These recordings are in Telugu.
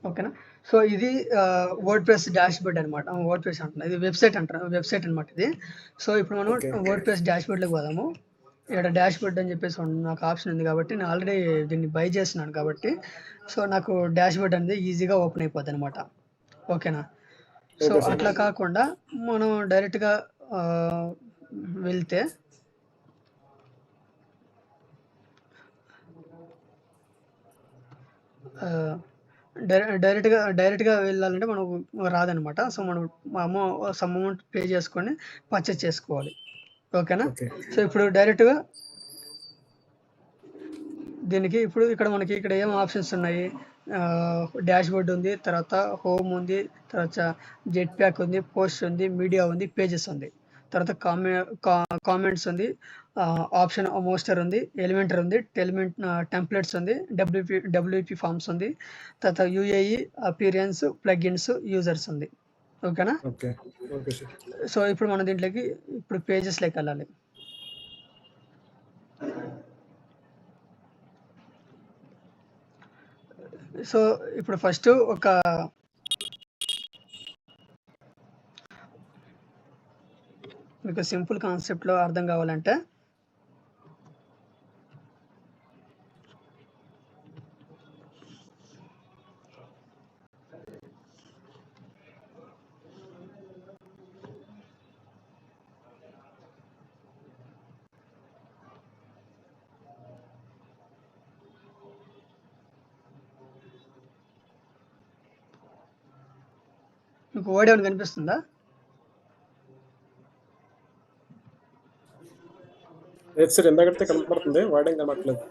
ఓకేనా. సో ఇది వర్డ్ ప్రెస్ డాష్ బోర్డ్ అనమాట. వర్డ్ ప్రెస్ అంటున్నా, ఇది వెబ్సైట్ అంటారు, వెబ్సైట్ అనమాట ఇది. సో ఇప్పుడు మనం వర్డ్ ప్రెస్ డాష్ బోర్డ్లోకి పోదాము. ఇక్కడ డాష్ బోర్డ్ అని చెప్పేసి నాకు ఆప్షన్ ఉంది కాబట్టి నేను ఆల్రెడీ దీన్ని బై చేస్తున్నాను కాబట్టి సో నాకు డాష్ బోర్డ్ అనేది ఈజీగా ఓపెన్ అయిపోద్ది అనమాట. ఓకేనా. సో అట్లా కాకుండా మనం డైరెక్ట్గా వెళ్తే డైరెక్ట్గా వెళ్ళాలంటే మనకు రాదనమాట. సో మనం సమ్ అమౌంట్ పే చేసుకొని పర్చేస్ చేసుకోవాలి. ఓకేనా. సో ఇప్పుడు డైరెక్ట్గా దీనికి ఇప్పుడు ఇక్కడ మనకి ఇక్కడ ఏం ఆప్షన్స్ ఉన్నాయి, డాష్ బోర్డ్ ఉంది, తర్వాత హోమ్ ఉంది, తర్వాత జెట్ ప్యాక్ ఉంది, పోస్ట్ ఉంది, మీడియా ఉంది, పేజెస్ ఉంది, తర్వాత కామెంట్స్ ఉంది, ఆప్షన్ మోస్టర్ ఉంది, ఎలిమెంటర్ ఉంది, టెంప్లెట్స్ ఉంది, డబ్ల్యూపీ ఫార్మ్స్ ఉంది, తర్వాత యూఏఈ అపీరియన్స్, ప్లగిన్స్, యూజర్స్ ఉంది. ఓకేనా. సో ఇప్పుడు మనం దీంట్లోకి ఇప్పుడు పేజెస్లోకి వెళ్ళాలి. సో ఇప్పుడు ఫస్ట్ మీకు సింపుల్ కాన్సెప్ట్లో అర్థం కావాలంటే మీకు వర్డ్ ఏమైనా కనిపిస్తుందా? సార్ ఎంతకడితే కనపడుతుంది, వర్డ్ ఏం కనపడలేదు.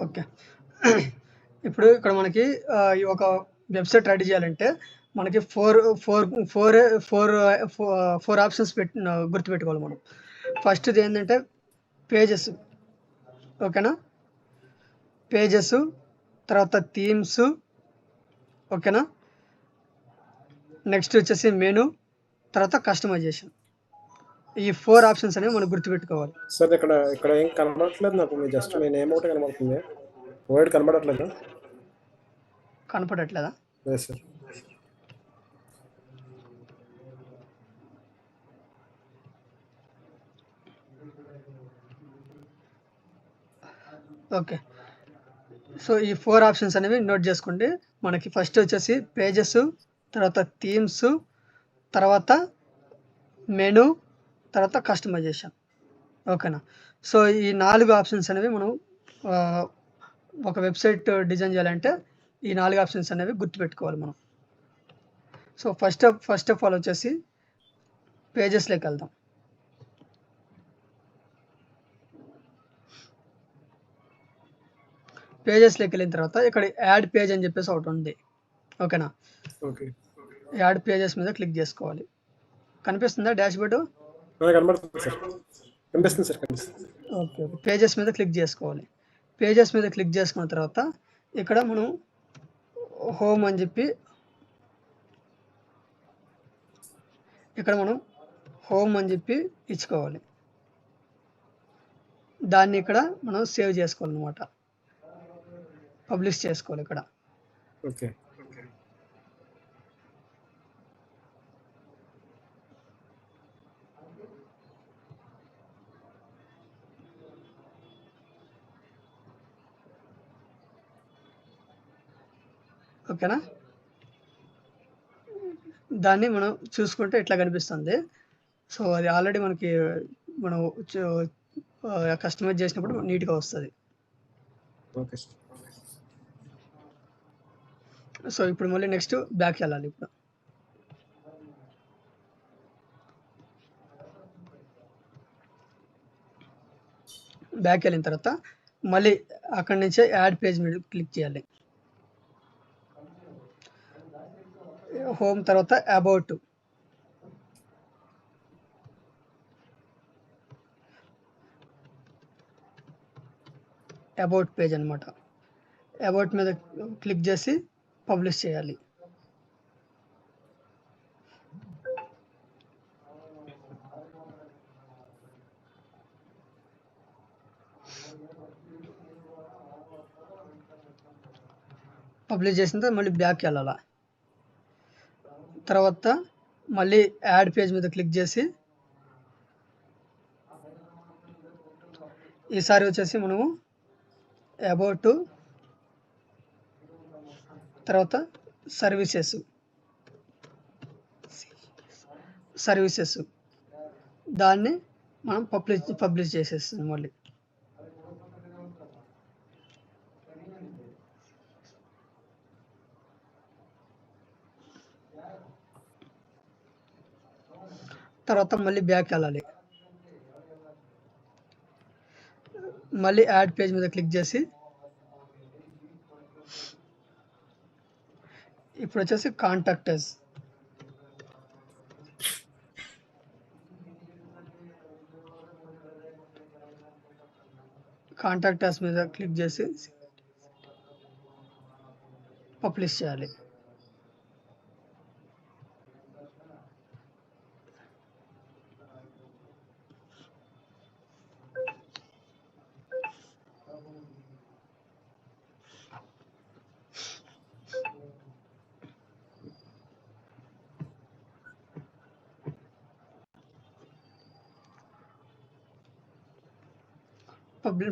ఓకే. ఇప్పుడు ఇక్కడ మనకి ఒక వెబ్సైట్ రెడీ చేయాలంటే మనకి ఫోర్ ఆప్షన్స్ గుర్తుపెట్టుకోవాలి మనం. ఫస్ట్ది ఏంటంటే పేజెస్. ఓకేనా. పేజెస్, తర్వాత థీమ్స్. ఓకేనా. నెక్స్ట్ వచ్చేసి మెనూ, తర్వాత కస్టమైజేషన్. ఈ 4 ఆప్షన్స్ అనేవి మనం గుర్తుపెట్టుకోవాలి. సార్ ఇక్కడ ఏం కనబడట్లేదు నాకు, జస్ట్ నేను ఏమవుతే కనబడుతుంది, వర్డ్ కనబడట్లేదు. కనపడట్లేదా? Sir okay. సో ఈ 4 ఆప్షన్స్ అనేవి నోట్ చేసుకోండి. మనకి ఫస్ట్ వచ్చేసి పేజెస్, తర్వాత థీమ్స్, తర్వాత మెనూ, తర్వాత కస్టమైజేషన్. ఓకేనా. సో ఈ 4 ఆప్షన్స్ అనేవి మనం ఒక వెబ్సైట్ డిజైన్ చేయాలంటే ఈ 4 ఆప్షన్స్ అనేవి గుర్తుపెట్టుకోవాలి మనం. సో ఫస్ట్ ఆఫ్ ఆల్ వచ్చేసి పేజెస్లోకి వెళ్దాం. పేజెస్లోకి వెళ్ళిన తర్వాత ఇక్కడ యాడ్ పేజ్ అని చెప్పేసి ఒకటి ఉంది. ఓకేనా. యాడ్ పేజెస్ మీద క్లిక్ చేసుకోవాలి. కనిపిస్తుందా డాష్ బోర్డు? ఓకే. పేజెస్ మీద క్లిక్ చేసుకోవాలి. పేజెస్ మీద క్లిక్ చేసుకున్న తర్వాత ఇక్కడ మనం హోమ్ అని చెప్పి ఇచ్చుకోవాలి. దాన్ని ఇక్కడ మనం సేవ్ చేసుకోవాలన్నమాట, పబ్లిష్ చేసుకోవాలి ఇక్కడ. ఓకే. ఓకేనా. దాన్ని మనం చూసుకుంటే ఇట్లా కనిపిస్తుంది. సో అది ఆల్రెడీ మనకి మనం కస్టమైజ్ చేసినప్పుడు నీట్గా వస్తుంది. Okay sir. సో ఇప్పుడు మళ్ళీ నెక్స్ట్ బ్యాక్ వెళ్ళాలి. ఇప్పుడు బ్యాక్ వెళ్ళిన తర్వాత మళ్ళీ అక్కడి నుంచే యాడ్ పేజ్ మీద క్లిక్ చేయాలి. హోమ్ తర్వాత అబౌట్, అబౌట్ పేజ్ అనమాట. అబౌట్ మీద క్లిక్ చేసి పబ్లిష్ చేయాలి. పబ్లిష్ చేసిన తర్వాత మళ్ళీ బ్యాక్ వెళ్ళాల. తర్వాత మళ్ళీ యాడ్ పేజ్ మీద క్లిక్ చేసి ఈసారి వచ్చేసి మనము అబౌట్ తర్వాత సర్వీసెస్ దాన్ని మనం పబ్లిష్ చేసేస్తుంది మళ్ళీ. తర్వాత మళ్ళీ బ్యాక్ వెళ్ళాలి. మళ్ళీ యాడ్ పేజ్ మీద క్లిక్ చేసి ఇప్పుడు వచ్చేసి కాంటాక్ట్ అస్ మీద క్లిక్ చేసి పబ్లిష్ చేయాలి.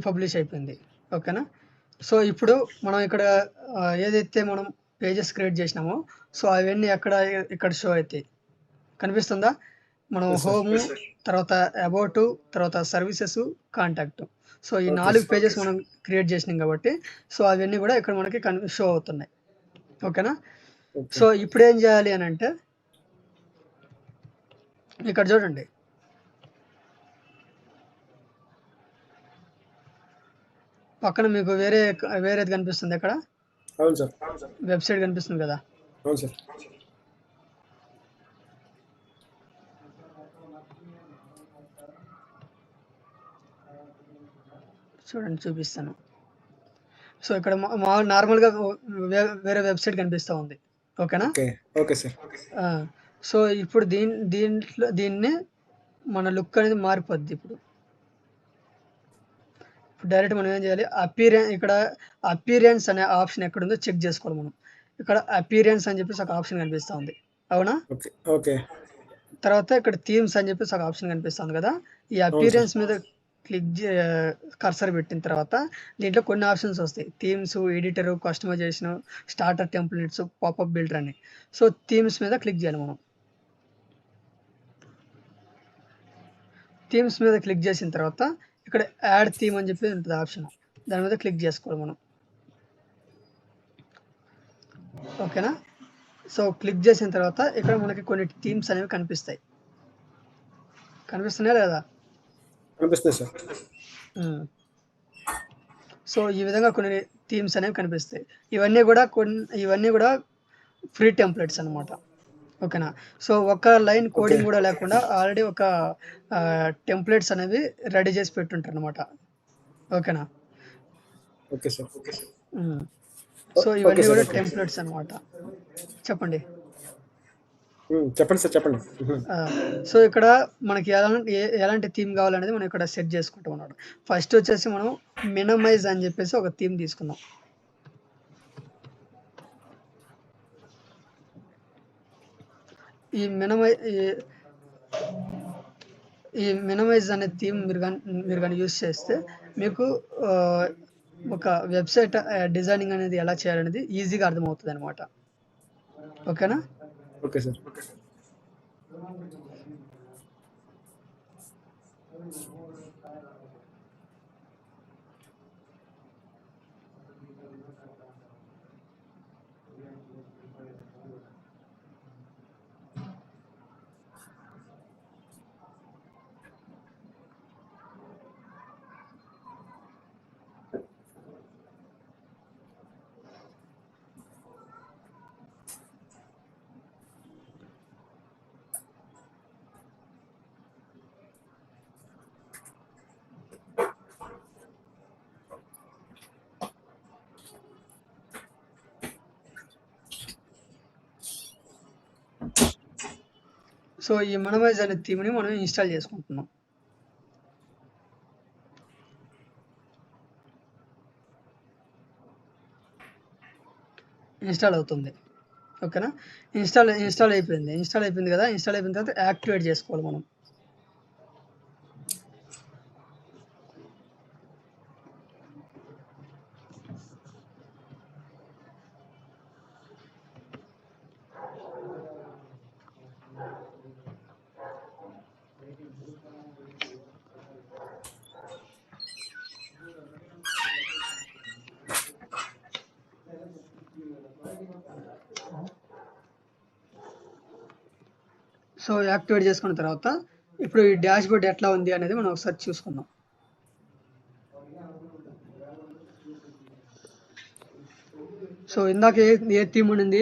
పబ్లిష్ అయిపోయింది. ఓకేనా. సో ఇప్పుడు మనం ఇక్కడ ఏదైతే మనం పేజెస్ క్రియేట్ చేసినామో సో అవన్నీ ఇక్కడ షో అవుతాయి. కనిపిస్తుందా? మనం హోమ్ తర్వాత అబౌట్ తర్వాత సర్వీసెస్ కాంటాక్ట్. సో ఈ 4 పేజెస్ మనం క్రియేట్ చేసినాం కాబట్టి సో అవన్నీ కూడా ఇక్కడ మనకి షో అవుతున్నాయి. ఓకేనా. సో ఇప్పుడు ఏం చేయాలి అని అంటే ఇక్కడ చూడండి, పక్కన మీకు వేరేది కనిపిస్తుంది. ఇక్కడ అవును సార్, వెబ్సైట్ కనిపిస్తుంది కదా. అవును సార్. చూడండి, చూపిస్తాను. సో ఇక్కడ నార్మల్గా వేరే వెబ్సైట్ కనిపిస్తూ ఉంది. ఓకేనా. Okay sir. సో ఇప్పుడు దీన్ని మన లుక్ అనేది మారిపోద్ది. ఇప్పుడు డైరెక్ట్ మనం ఏం చేయాలి, అపీరియన్స్ అనే ఆప్షన్ ఎక్కడుందో చెక్ చేసుకోవాలి మనం. ఇక్కడ అపీరియన్స్ అని చెప్పేసి ఒక ఆప్షన్ కనిపిస్తూ ఉంది, అవునా. ఓకే. తర్వాత ఇక్కడ థీమ్స్ అని చెప్పేసి ఒక ఆప్షన్ కనిపిస్తుంది కదా. ఈ అపీరియన్స్ మీద క్లిక్ కర్సర్ పెట్టిన తర్వాత దీంట్లో కొన్ని ఆప్షన్స్ వస్తాయి. Themes, editor, customization, starter templates, popup builder అని. సో థీమ్స్ మీద క్లిక్ చేయాలి మనం. థీమ్స్ మీద క్లిక్ చేసిన తర్వాత ఇక్కడ యాడ్ థీమ్ అని చెప్పి ఉంటుంది ఆప్షన్, దాని మీద క్లిక్ చేసుకోవాలి మనం. ఓకేనా. సో క్లిక్ చేసిన తర్వాత ఇక్కడ మనకి కొన్ని థీమ్స్ అనేవి కనిపిస్తున్నాయా లేదా? కనిపిస్తాయి సార్. సో ఈ విధంగా కొన్ని థీమ్స్ అనేవి కనిపిస్తాయి. ఇవన్నీ కూడా ఫ్రీ టెంప్లెట్స్ అనమాట. ఓకేనా. సో ఒక లైన్ కోడింగ్ కూడా లేకుండా ఆల్రెడీ ఒక టెంప్లెట్స్ అనేవి రెడీ చేసి పెట్టుంటారు అనమాట. ఓకేనా. Okay sir. సో ఇవన్నీ కూడా టెంప్లెట్స్ అనమాట. చెప్పండి సార్, చెప్పండి. సో ఇక్కడ మనకి ఎలాంటి థీమ్ కావాలనేది మనం ఇక్కడ సెట్ చేసుకుంటూ ఉన్నాడు. ఫస్ట్ వచ్చేసి మనం మినిమైజ్ అని చెప్పేసి ఒక థీమ్ తీసుకుందాం. ఈ మినిమైజ్ అనే థీమ్ మీరు కానీ యూజ్ చేస్తే మీకు ఒక వెబ్సైట్ డిజైనింగ్ అనేది ఎలా చేయాలనేది ఈజీగా అర్థమవుతుంది అనమాట. ఓకేనా? Okay sir. సో ఈ మనమైజ్ అనే థీమ్ని మనం ఇన్స్టాల్ చేసుకుంటున్నాం. ఇన్స్టాల్ అవుతుంది. ఓకేనా? ఇన్స్టాల్ అయిపోయింది కదా. ఇన్స్టాల్ అయిపోయిన తర్వాత యాక్టివేట్ చేసుకోవాలి మనం. సో యాక్టివేట్ చేసుకున్న తర్వాత ఇప్పుడు ఈ డాష్ బోర్డ్ ఎట్లా ఉంది అనేది మనం ఒకసారి చూసుకుందాం. సో ఇందాక ఏ థీమ్ ఉండింది?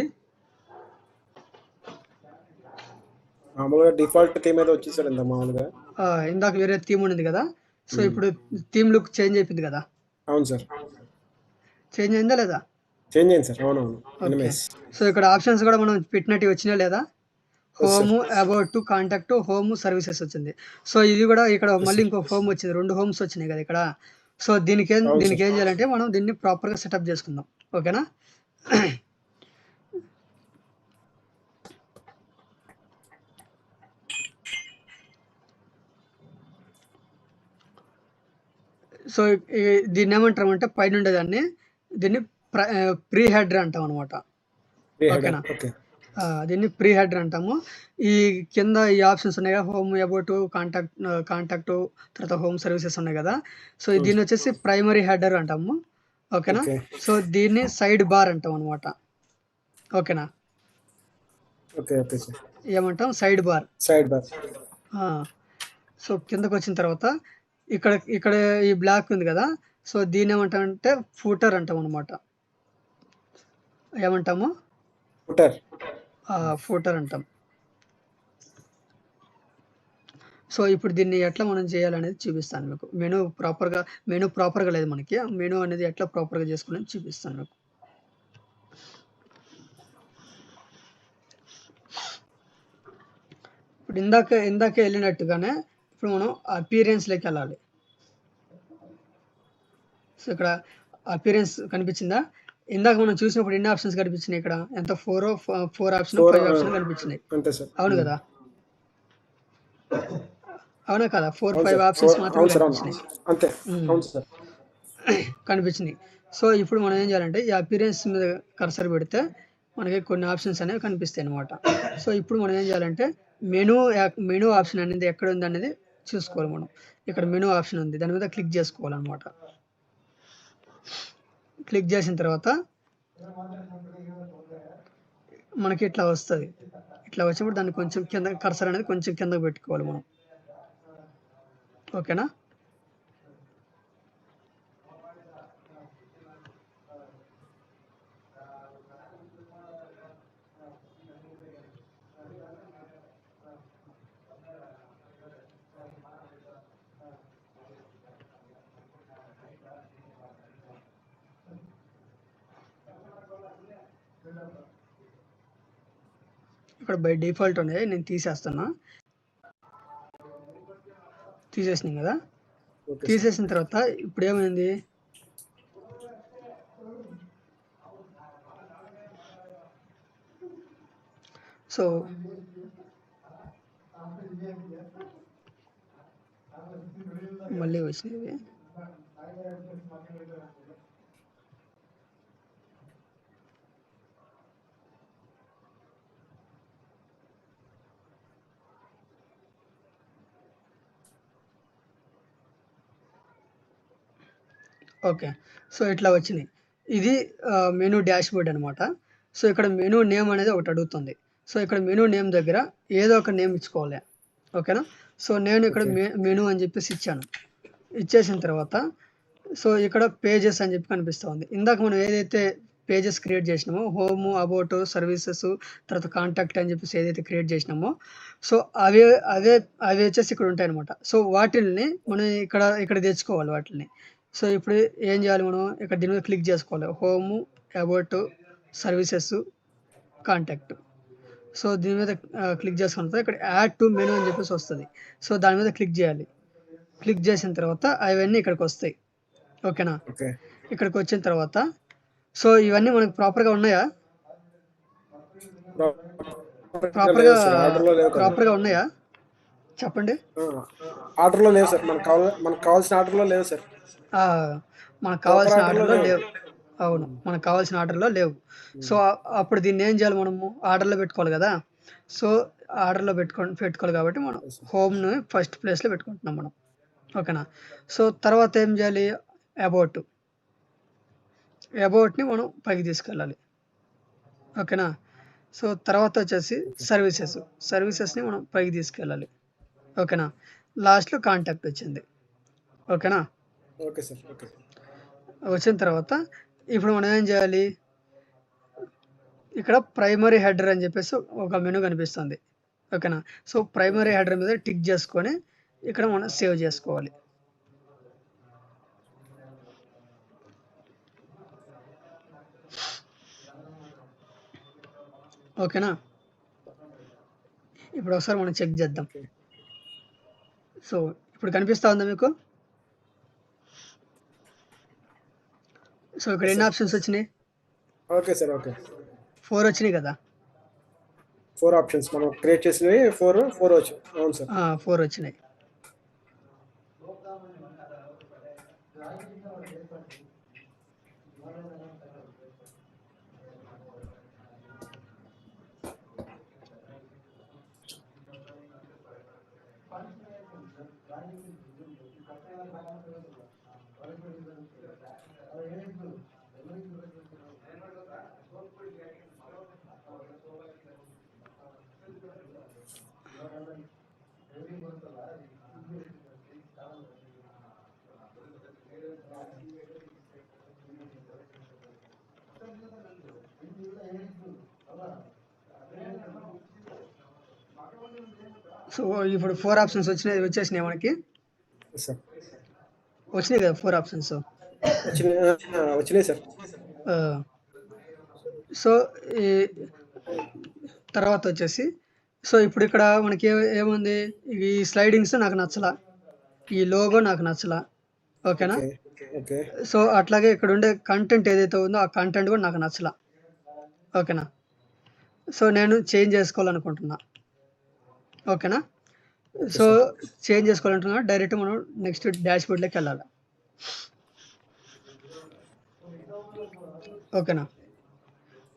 మామూలుగా డిఫాల్ట్ థీమ్ అయితే వచ్చేసాడు ఇంత మామూలుగా. ఇందాక వేరే థీమ్ ఉండింది కదా. సో ఇప్పుడు థీమ్ లుక్ చేంజ్ అయిపోయింది కదా. అవును సార్. చేంజ్ అయిందా లేదా? చేంజ్ అయింది సార్. అవునవును. సో ఇక్కడ ఆప్షన్స్ కూడా మనం పెట్టినట్టు వచ్చినా లేదా? Home, about, contact, home, services వచ్చింది. సో ఇది కూడా ఇక్కడ మళ్ళీ ఇంకో హోమ్ వచ్చింది. 2 హోమ్స్ వచ్చినాయి కదా ఇక్కడ. సో దీనికి ఏం చేయాలంటే మనం దీన్ని ప్రాపర్గా సెటప్ చేసుకుందాం. ఓకేనా? సో దీన్ని ఏమంటామంటే పైన ఉండేదాన్ని దీన్ని ప్రీ హెడర్ అంటాం అనమాట. ఓకేనా? దీన్ని ప్రీ హెడర్ అంటాము. ఈ కింద ఈ ఆప్షన్స్ ఉన్నాయి కదా, హోమ్, అబౌట్, కాంటాక్ట్, తర్వాత హోమ్ సర్వీసెస్ ఉన్నాయి కదా. సో దీన్ని వచ్చేసి ప్రైమరీ హెడర్ అంటాము. ఓకేనా? సో దీన్ని సైడ్ బార్ అంటాం అనమాట. ఓకేనా? ఏమంటాం? Side bar. సో కిందకు వచ్చిన తర్వాత ఇక్కడ ఈ బ్లాక్ ఉంది కదా. సో దీన్ని ఏమంటామంటే ఫూటర్ అంటాం అనమాట. ఏమంటాము? ఫూటర్ అంటాం. సో ఇప్పుడు దీన్ని ఎట్లా మనం చేయాలనేది చూపిస్తాను మీకు. మెనూ ప్రాపర్గా లేదు మనకి. మెనూ అనేది ఎట్లా ప్రాపర్గా చేసుకునేది చూపిస్తాను మీకు. ఇప్పుడు ఇందాక వెళ్ళినట్టుగానే ఇప్పుడు మనం అపీరెన్స్లోకి వెళ్ళాలి. సో ఇక్కడ అపీరెన్స్ కనిపించిందా? ఇందాక మనం చూసినప్పుడు ఎన్ని ఆప్షన్స్ కనిపించినాయి? ఇక్కడ ఎంత 4 ఆప్షన్ 5 ఆప్షన్ కనిపించినాయి. అవును కదా? అవునా కదా? 4-5 ఆప్షన్స్ మాత్రమే కనిపించినాయి. సో ఇప్పుడు మనం ఏం చేయాలంటే ఈ అపీరెన్స్ మీద కర్సర్ పెడితే మనకి కొన్ని ఆప్షన్స్ అనేవి కనిపిస్తాయి అనమాట. సో ఇప్పుడు మనం ఏం చేయాలంటే మెనూ ఆప్షన్ అనేది ఎక్కడ ఉంది అనేది చూసుకోవాలి మనం. ఇక్కడ మెనూ ఆప్షన్ ఉంది, దాని మీద క్లిక్ చేసుకోవాలన్నమాట. క్లిక్ చేసిన తర్వాత మనకి ఇట్లా వస్తుంది. ఇట్లా వచ్చినప్పుడు దాన్ని కొంచెం కింద కర్సర్ అనేది కొంచెం కిందకు పెట్టుకోవాలి మనం. ఓకేనా? ఇక్కడ బై డిఫాల్ట్ ఉన్నాయి, నేను తీసేస్తున్నా. తీసేసినాం కదా. తీసేసిన తర్వాత ఇప్పుడు ఏమైంది? సో మళ్ళీ వచ్చినవి. ఓకే. సో, ఇట్లా వచ్చినాయి. ఇది మెనూ డాష్‌బోర్డ్ అనమాట. సో, ఇక్కడ మెనూ నేమ్ అనేది ఒకటి అడుగుతుంది. సో, ఇక్కడ మెనూ నేమ్ దగ్గర ఏదో ఒక నేమ్ ఇచ్చుకోవాలి. ఓకేనా? సో, నేను ఇక్కడ ఓకే. మెనూ అని చెప్పేసి ఇచ్చాను. ఇచ్చేసిన తర్వాత సో, ఇక్కడ పేజెస్ అని చెప్పి కనిపిస్తా ఉంది. ఇందాక మనం ఏదైతే pages create చేసినామో home, about, services తర్వాత కాంటాక్ట్ అని చెప్పేసి ఏదైతే క్రియేట్ చేసినామో సో, అవే అవే అవి వచ్చేసి ఇక్కడ ఉంటాయన్నమాట. సో, వాటిల్ని మనం ఇక్కడ తెచ్చుకోవాలి వాటిల్ని. సో, ఇప్పుడు ఏం చేయాలి మనం ఇక్కడ దీని మీద క్లిక్ చేసుకోవాలి. Home, about, services, contact. So, దీని మీద క్లిక్ చేసుకున్న తర్వాత ఇక్కడ యాడ్ టు మెనూ అని చెప్పేసి వస్తది. సో, దాని మీద క్లిక్ చేయాలి. క్లిక్ చేసిన తర్వాత అవన్నీ ఇక్కడికొస్తాయి. ఓకేనా? ఓకే. ఇక్కడికొచ్చిన తర్వాత సో, ఇవన్నీ మనకు ప్రాపర్‌గా ఉన్నాయా? ప్రాపర్‌గా లేవు సార్. ఆర్డర్‌లో లేవు కదా! ప్రాపర్‌గా ఉన్నాయా? చెప్పండి. ఆర్డర్‌లో లేవు సార్. మనకు కావాల్సిన ఆర్డర్‌లో లేవు సార్. ఆ! మనకు ప్రాపర్ కావాల్సిన ఆర్డర్‌లో ఆర్డర్‌లో లేవు. లేవు. అవును. మనకు కావాల్సిన ఆర్డర్‌లో లేవు. సో, అప్పుడు దీన్నేం చేయాలి మనము? ఆర్డర్‌లో పెట్టుకోవాలి గదా! సో, ఆర్డర్‌లో పెట్టుకోవాలి కాబట్టి మనం యెస్ సార్. హోమ్‌ని ఫస్ట్ ప్లేస్‌లో పెట్టుకుంటున్నాం మనం. ఓకేనా? సో, తర్వాత ఏం చేయాలి? అబౌట్. అబౌట్‌ని మనం పైకి తీసుకెళ్ళాలి. ఓకేనా? సో, తర్వాత వచ్చేసి ఓకే. సర్వీసెస్. సర్వీసెస్‌ని మనం పైకి తీసుకెళ్ళాలి. ఓకేనా? లాస్ట్‌లో కాంటాక్ట్ వచ్చింది. ఓకేనా? Okay sir. ఓకే. వచ్చిన తర్వాత ఇప్పుడు మనం ఏం చేయాలి? ఇక్కడ ప్రైమరీ హెడర్ అని చెప్పేసి ఒక మెనూ కనిపిస్తుంది. ఓకేనా? So, primary okay. హెడర్ మీద టిక్ చేసుకొని ఇక్కడ మనం సేవ్ చేసుకోవాలి. ఓకేనా? ఇప్పుడు ఒకసారి మనం చెక్ చేద్దాం. ఓకే. సో, ఇప్పుడు కనిపిస్తా ఉందా మీకు? సో, ఇక్కడ యెస్ ఎన్ని సార్. ఆప్షన్స్ వచ్చినాయి? Okay sir. ఓకే. 4 వచ్చినాయి కదా! 4 ఆప్షన్స్ మనం క్రియేట్ చేసినవి 4 వచ్చాయి. అవును సార్. 4 వచ్చినాయి. సో, ఇప్పుడు 4 ఆప్షన్స్ వచ్చేసినాయి మనకి. Yes sir. వచ్చినాయి కదా 4 ఆప్షన్స్. వచ్చినాయి సార్. ఆహ్, సో, ఈ తర్వాత వచ్చేసి సో, ఇప్పుడు ఇక్కడ మనకి ఏముంది? ఈ స్లైడింగ్స్ నాకు నచ్చలా. ఈ లోగో నాకు నచ్చలా. ఓకేనా? ఓకే. ఓకే. సో, అట్లాగే ఇక్కడ ఉండే కంటెంట్ ఏదైతే ఉందో ఆ కంటెంట్ కూడా నాకు నచ్చలా. ఓకేనా? సో, నేను చేంజ్ చేసుకోవాలనుకుంటున్నా. ఓకేనా? Okay so, sir. చేంజ్ చేసుకోవాలంటున్నా డైరెక్ట్ మనం నెక్స్ట్ డాష్‌బోర్డ్‌లోకి వెళ్ళాలి. ఓకేనా?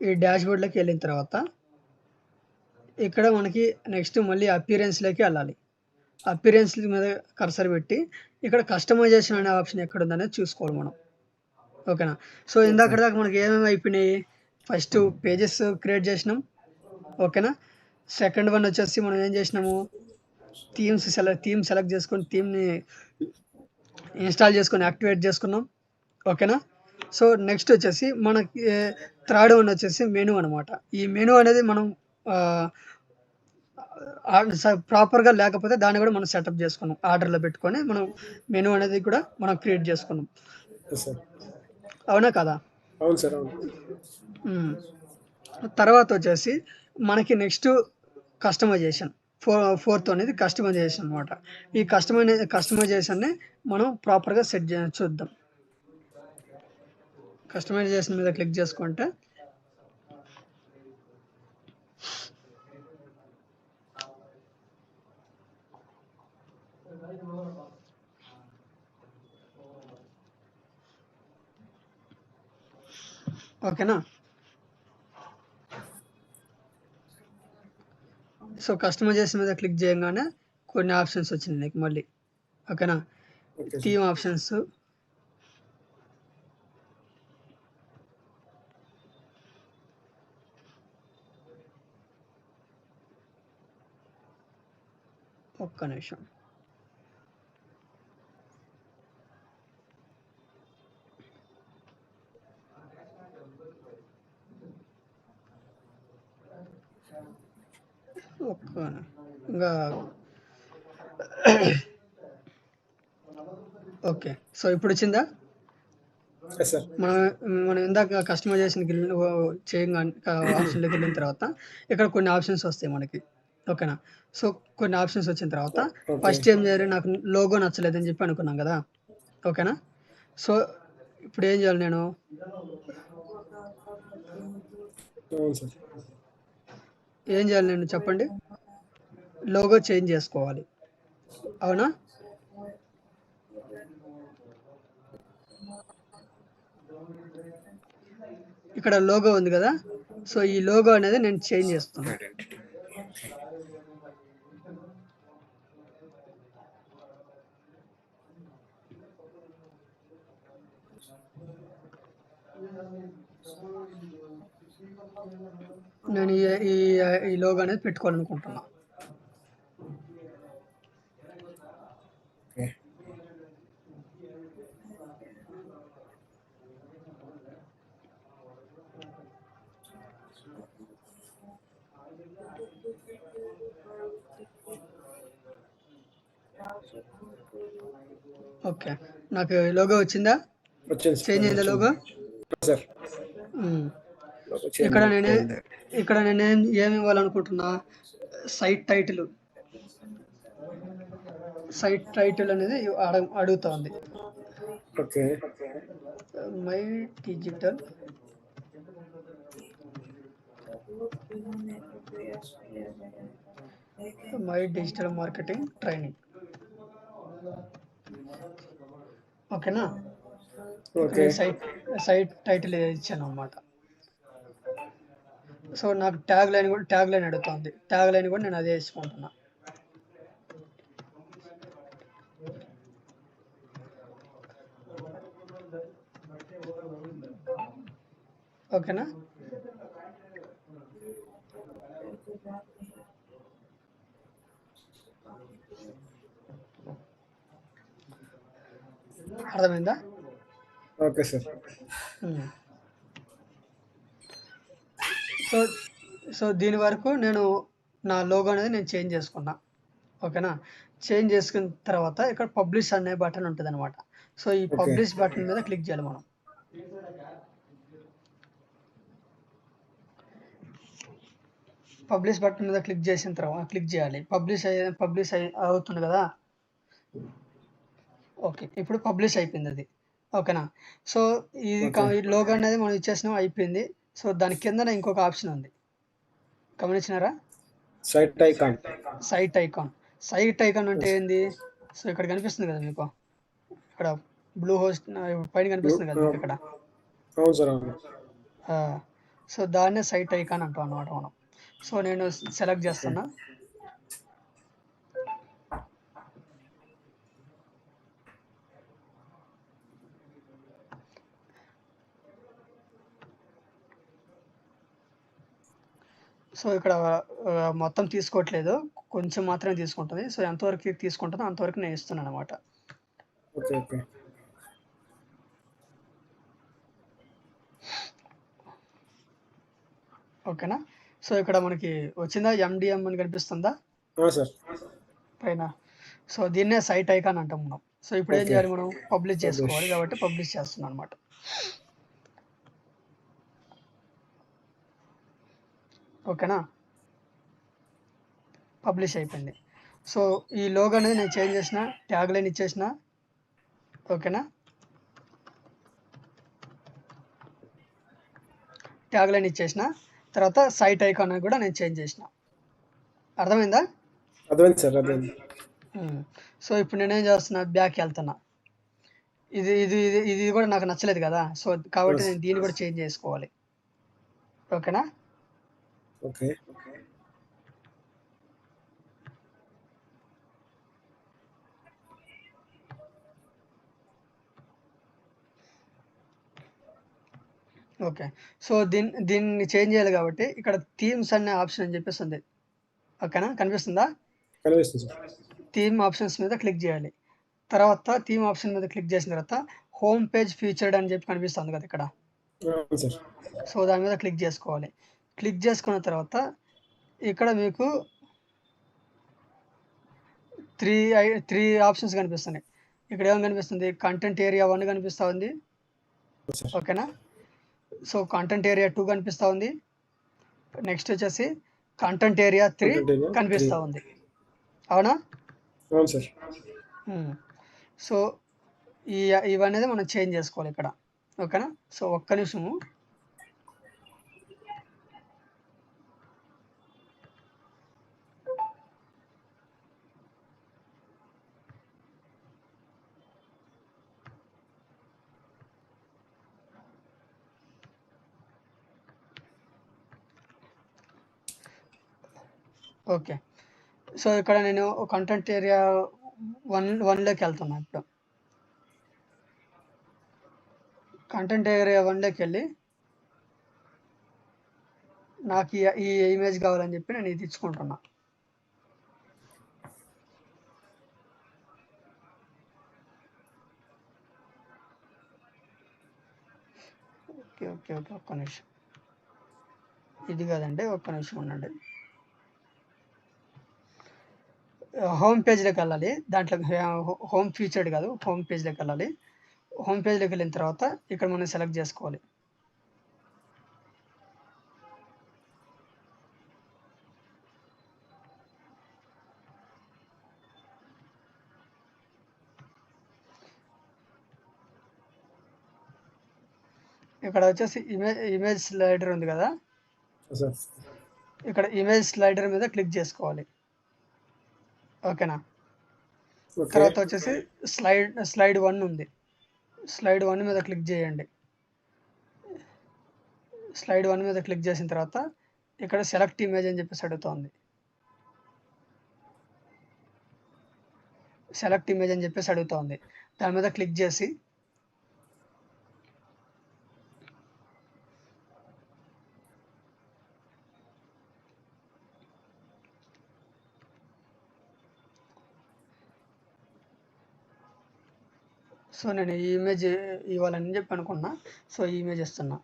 ఈ డాష్‌బోర్డ్‌లోకి వెళ్ళిన తర్వాత ఇక్కడ మనకి నెక్స్ట్ మళ్ళీ అపియరెన్స్‌లోకి వెళ్ళాలి. అపియరెన్స్ మీద కర్సర్ పెట్టి ఇక్కడ కస్టమైజేషన్ అనే ఆప్షన్ ఎక్కడుందనేది చూసుకోవాలి మనం. ఓకేనా? So, okay. ఇందాకటి దాకా మనకి ఏమేమి అయిపోయినాయి? ఫస్ట్ పేజెస్ క్రియేట్ చేసినాం. ఓకేనా? సెకండ్ వన్ వచ్చేసి మనం ఏం చేసినాము? థీమ్ సెలెక్ట్ చేసుకొని థీమ్‌ని ఇన్‌స్టాల్ చేసుకొని యాక్టివేట్ చేసుకున్నాం. ఓకేనా? సో, నెక్స్ట్ వచ్చేసి మనకి థర్డ్ వన్ వచ్చేసి మెనూ అనమాట. ఈ మెనూ అనేది మనం ఆహ్, ప్రాపర్‌గా లేకపోతే దాన్ని కూడా మనం సెటప్ చేసుకున్నాం. ఆర్డర్‌లో పెట్టుకొని మనం మెనూ అనేది కూడా మనం క్రియేట్ చేసుకున్నాం. Yes sir. అవునా కాదా? అవును సార్. అవును. హ్మ్. తర్వాత వచ్చేసి మనకి నెక్స్ట్ కస్టమైజేషన్. ఫోర్త్ అనేది కస్టమైజేషన్ అనమాట. ఈ కస్టమైజేషన్‌ని మనం ప్రాపర్‌గా సెట్ చూద్దాం. కస్టమైజేషన్ మీద క్లిక్ చేసుకుంటే ఓకేనా? సో, కస్టమైజేషన్ మీద క్లిక్ చేయంగానే కొన్ని ఆప్షన్స్ వచ్చినాయి నీకు మళ్ళీ. ఓకేనా? Okay sir. థీమ్ ఆప్షన్స్, ఒక్క నిమిషం. ఇంకా ఓకే. సో ఇప్పుడు వచ్చిందా? సార్ మనం ఇందాక కస్టమైజేషన్కి చేయంగా ఆప్షన్లోకి వెళ్ళిన తర్వాత ఇక్కడ కొన్ని ఆప్షన్స్ వస్తాయి మనకి. ఓకేనా? సో కొన్ని ఆప్షన్స్ వచ్చిన తర్వాత ఫస్ట్ ఏం చేయాలి, నాకు లోగో నచ్చలేదని చెప్పి అనుకున్నాం కదా. ఓకేనా? సో ఇప్పుడు ఏం చేయాలి, నేను ఏం చేయాలి, నేను చెప్పండి. లోగో చేంజ్ చేసుకోవాలి, అవునా? ఇక్కడ లోగో ఉంది కదా, సో ఈ లోగో అనేది నేను చేంజ్ చేస్తాను. నేను ఈ లోగో అనేది పెట్టుకోవాలనుకుంటున్నా. ఓకే, నాకు లోగో వచ్చిందా? చేంజ్ అయిందా లోగో? ఇక్కడ నేను ఏమి ఇవ్వాలనుకుంటున్నా, సైట్ టైటిల్ అనేది అడుగుతా ఉంది. My digital marketing training. ఓకేనా? సైట్ టైటిల్ ఇచ్చాను అన్నమాట. సో నాకు ట్యాగ్ లైన్ అడుగుతుంది. ట్యాగ్ లైన్ కూడా నేను అదే వేసుకుంటున్నా. ఓకేనా? అర్థమైందా? Okay sir. సో దీని వరకు నేను నా లోగో అనేది నేను చేంజ్ చేసుకున్నా. ఓకేనా? చేంజ్ చేసుకున్న తర్వాత ఇక్కడ పబ్లిష్ అనే బటన్ ఉంటుంది అనమాట. సో ఈ పబ్లిష్ బటన్ మీద క్లిక్ చేయాలి మనం. పబ్లిష్ బటన్ మీద క్లిక్ చేసిన తర్వాత క్లిక్ చేయాలి. పబ్లిష్ అవుతుంది కదా. ఓకే, ఇప్పుడు పబ్లిష్ అయిపోయింది అది. ఓకేనా? సో ఈ లోగో అనేది మనం ఇచ్చేసినాం, అయిపోయింది. సో దాని కింద ఇంకొక ఆప్షన్ ఉంది, గమనించినారా? సైట్ ఐకాన్ అంటే ఏంది? సో ఇక్కడ కనిపిస్తుంది కదా మీకు, ఇక్కడ బ్లూ హోస్ట్ పైన కనిపిస్తుంది కదా మీకు ఇక్కడ. సో దాన్నే సైట్ ఐకాన్ అంటాం అన్నమాట మనం. సో నేను సెలెక్ట్ చేస్తున్నా. సో ఇక్కడ మొత్తం తీసుకోవట్లేదు, కొంచెం మాత్రమే తీసుకుంటుంది. సో ఎంతవరకు తీసుకుంటుందో అంతవరకు నేను ఇస్తున్నాను అనమాట. ఓకేనా? సో ఇక్కడ మనకి వచ్చిందా, MDM అని కనిపిస్తుందా పైన? సో దీన్నే సైట్ ఐకాన్ అంటాం మనం. సో ఇప్పుడు ఏం చేయాలి, మనం పబ్లిష్ చేసుకోవాలి కాబట్టి పబ్లిష్ చేస్తున్నాం అనమాట. ఓకేనా? పబ్లిష్ అయిపోయింది. సో ఈ లోగో అనేది నేను చేంజ్ చేసిన, ట్యాగ్ లైన్ ఇచ్చేసిన. ఓకేనా? ట్యాగ్ లైన్ ఇచ్చేసిన తర్వాత సైట్ ఐకాన్ కూడా నేను చేంజ్ చేసిన. అర్థమైందా? సో ఇప్పుడు నేనేం చేస్తున్నా, బ్యాక్ వెళ్తున్నా. ఇది కూడా నాకు నచ్చలేదు కదా. సో కాబట్టి నేను దీన్ని కూడా చేంజ్ చేసుకోవాలి. ఓకేనా? ఓకే, సో దీన్ని చేంజ్ చేయాలి కాబట్టి ఇక్కడ థీమ్స్ అనే ఆప్షన్ అని చెప్పేసి ఉంది. ఓకేనా? కనిపిస్తుందా? థీమ్ ఆప్షన్స్ మీద క్లిక్ చేయాలి. తర్వాత థీమ్ ఆప్షన్ మీద క్లిక్ చేసిన తర్వాత హోమ్ పేజ్ ఫీచర్డ్ అని చెప్పి కనిపిస్తుంది కదా ఇక్కడ. అవును సార్. సో దాని మీద క్లిక్ చేసుకోవాలి. క్లిక్ చేసుకున్న తర్వాత ఇక్కడ మీకు త్రీ ఆప్షన్స్ కనిపిస్తున్నాయి. ఇక్కడ ఏం కనిపిస్తుంది, కంటెంట్ ఏరియా 1 కనిపిస్తూ ఉంది, సార్ ఓకేనా. సో కంటెంట్ ఏరియా 2 కనిపిస్తూ ఉంది. నెక్స్ట్ వచ్చేసి కంటెంట్ ఏరియా 3 Content area కనిపిస్తూ 3. ఉంది, అవునా. అవును సార్. సో ఇవనేది మనం చేంజ్ చేసుకోవాలి ఇక్కడ, ఓకేనా. సో ఒక్క నిమిషము. ఓకే, సో ఇక్కడ నేను కంటెంట్ ఏరియా 1లోకి వెళ్తున్నా. ఇప్పుడు కంటెంట్ ఏరియా 1లోకి వెళ్ళి నాకు ఈ ఇమేజ్ కావాలని చెప్పి నేను ఇది ఇచ్చుకుంటున్నా. ఓకే ఓకే ఓకే, ఒక్క నిమిషం. ఇది కాదండి, ఒక్క నిమిషం ఉండండి. హోమ్ పేజ్లోకి వెళ్ళాలి. దాంట్లో హోమ్ ఫీచర్డ్ కాదు, హోమ్ పేజ్లోకి వెళ్ళాలి. హోమ్ పేజ్లోకి వెళ్ళిన తర్వాత ఇక్కడ మనం సెలెక్ట్ చేసుకోవాలి. ఇక్కడ వచ్చేసి ఇమేజ్ స్లైడర్ ఉంది కదా, సార్ ఇక్కడ ఇమేజ్ స్లైడర్ మీద క్లిక్ చేసుకోవాలి, ఓకేనా. ఓకే. తర్వాత వచ్చేసి స్లైడ్ 1 ఉంది, స్లైడ్ 1 మీద క్లిక్ చేయండి. స్లైడ్ 1 మీద క్లిక్ చేసిన తర్వాత ఇక్కడ సెలెక్ట్ ఇమేజ్ అని చెప్పేసి అడుగుతుంది. సెలెక్ట్ ఇమేజ్ అని చెప్పేసి అడుగుతుంది. దాని మీద క్లిక్ చేసి సో నేను ఈ ఇమేజ్ ఇవ్వాలని చెప్పి అనుకున్నా. సో ఈ ఇమేజ్ ఇస్తున్నా.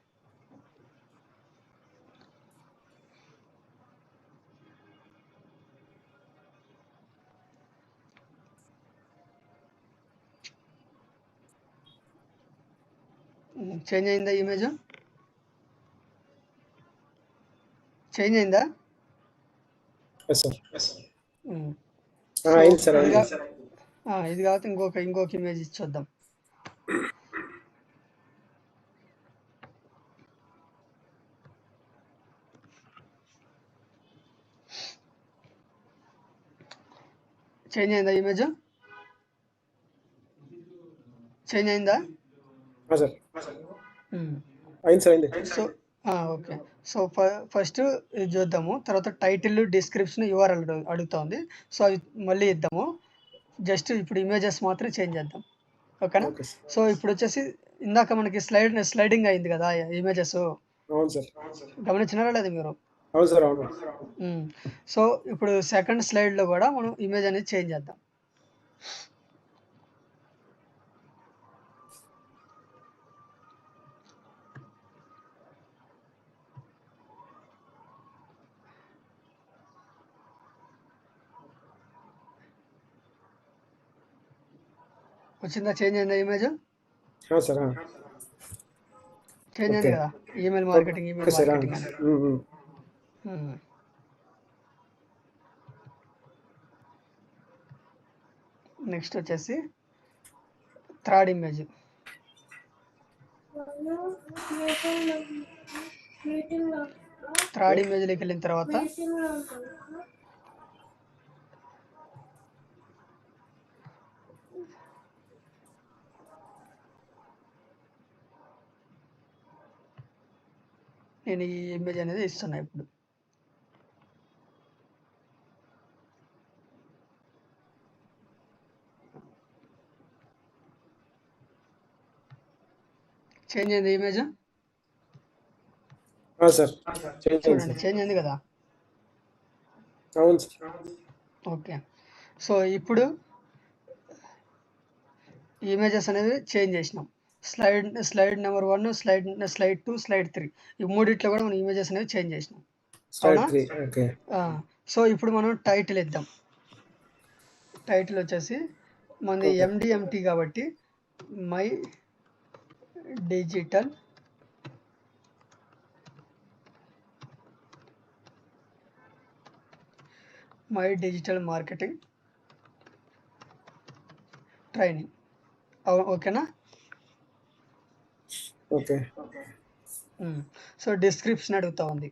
చేంజ్ అయిందా ఇమేజ్? చేంజ్ అయిందా? Yes sir. సో అయింది సార్, ఇది అయింది. ఇది కాకపోతే ఇంకొక ఇమేజ్ ఇచ్చొద్దాం. చేంజ్ అయిందా ఇమేజ్? చేంజ్ అయిందా? సార్ అయింది సార్, అయింది. So okay. సో ఫస్ట్ ఇది చూద్దాము. తర్వాత టైటిల్, డిస్క్రిప్షన్, యూఆర్ఎల్ అడుగుతుంది. సో అవి మళ్ళీ ఇద్దాము. జస్ట్ ఇప్పుడు ఇమేజెస్ మాత్రం చేంజ్ చేద్దాం, ఓకేనా. Okay sir. సో ఇప్పుడు వచ్చేసి ఇందాక మనకి స్లైడింగ్ అయింది కదా ఇమేజెస్, అవును సార్. గమనించినారా లేదా మీరు? అవును సార్, అవును. సో ఇప్పుడు సెకండ్ స్లైడ్లో కూడా మనం ఇమేజ్ అనేది చేంజ్ చేద్దాం. వచ్చిందా? చేంజ్ అయిందా ఇమేజ్? సార్ చేంజ్ అయింది కదా. ఈమెయిల్ మార్కెటింగ్ అని. నెక్స్ట్ వచ్చేసి థర్డ్ ఇమేజ్. థర్డ్ ఇమేజ్లోకి వెళ్ళిన తర్వాత నేను ఈ ఇమేజ్ అనేది ఇస్తున్నా. ఇప్పుడు చేంజ్ అయింది ఇమేజ్? సార్ చూడండి, చేంజ్ అయింది కదా. అవును సార్. ఓకే. సో ఇప్పుడు ఇమేజెస్ అనేది చేంజ్ చేసినాం. స్లైడ్ నెంబర్ 1, స్లైడ్ 2, స్లైడ్ 3 ఈ మూడిట్లో కూడా మనం ఇమేజెస్ అనేవి చేంజ్ చేసినాం. స్లైడ్ అవునా? 3. ఓకే. సో ఇప్పుడు మనం టైటిల్ ఇద్దాం. టైటిల్ వచ్చేసి మనది ఓకే. MDMT కాబట్టి మై డిజిటల్ మార్కెటింగ్ ట్రైనింగ్. ఓకేనా? ఓకే. సో డిస్క్రిప్షన్ అడుగుతా ఉంది.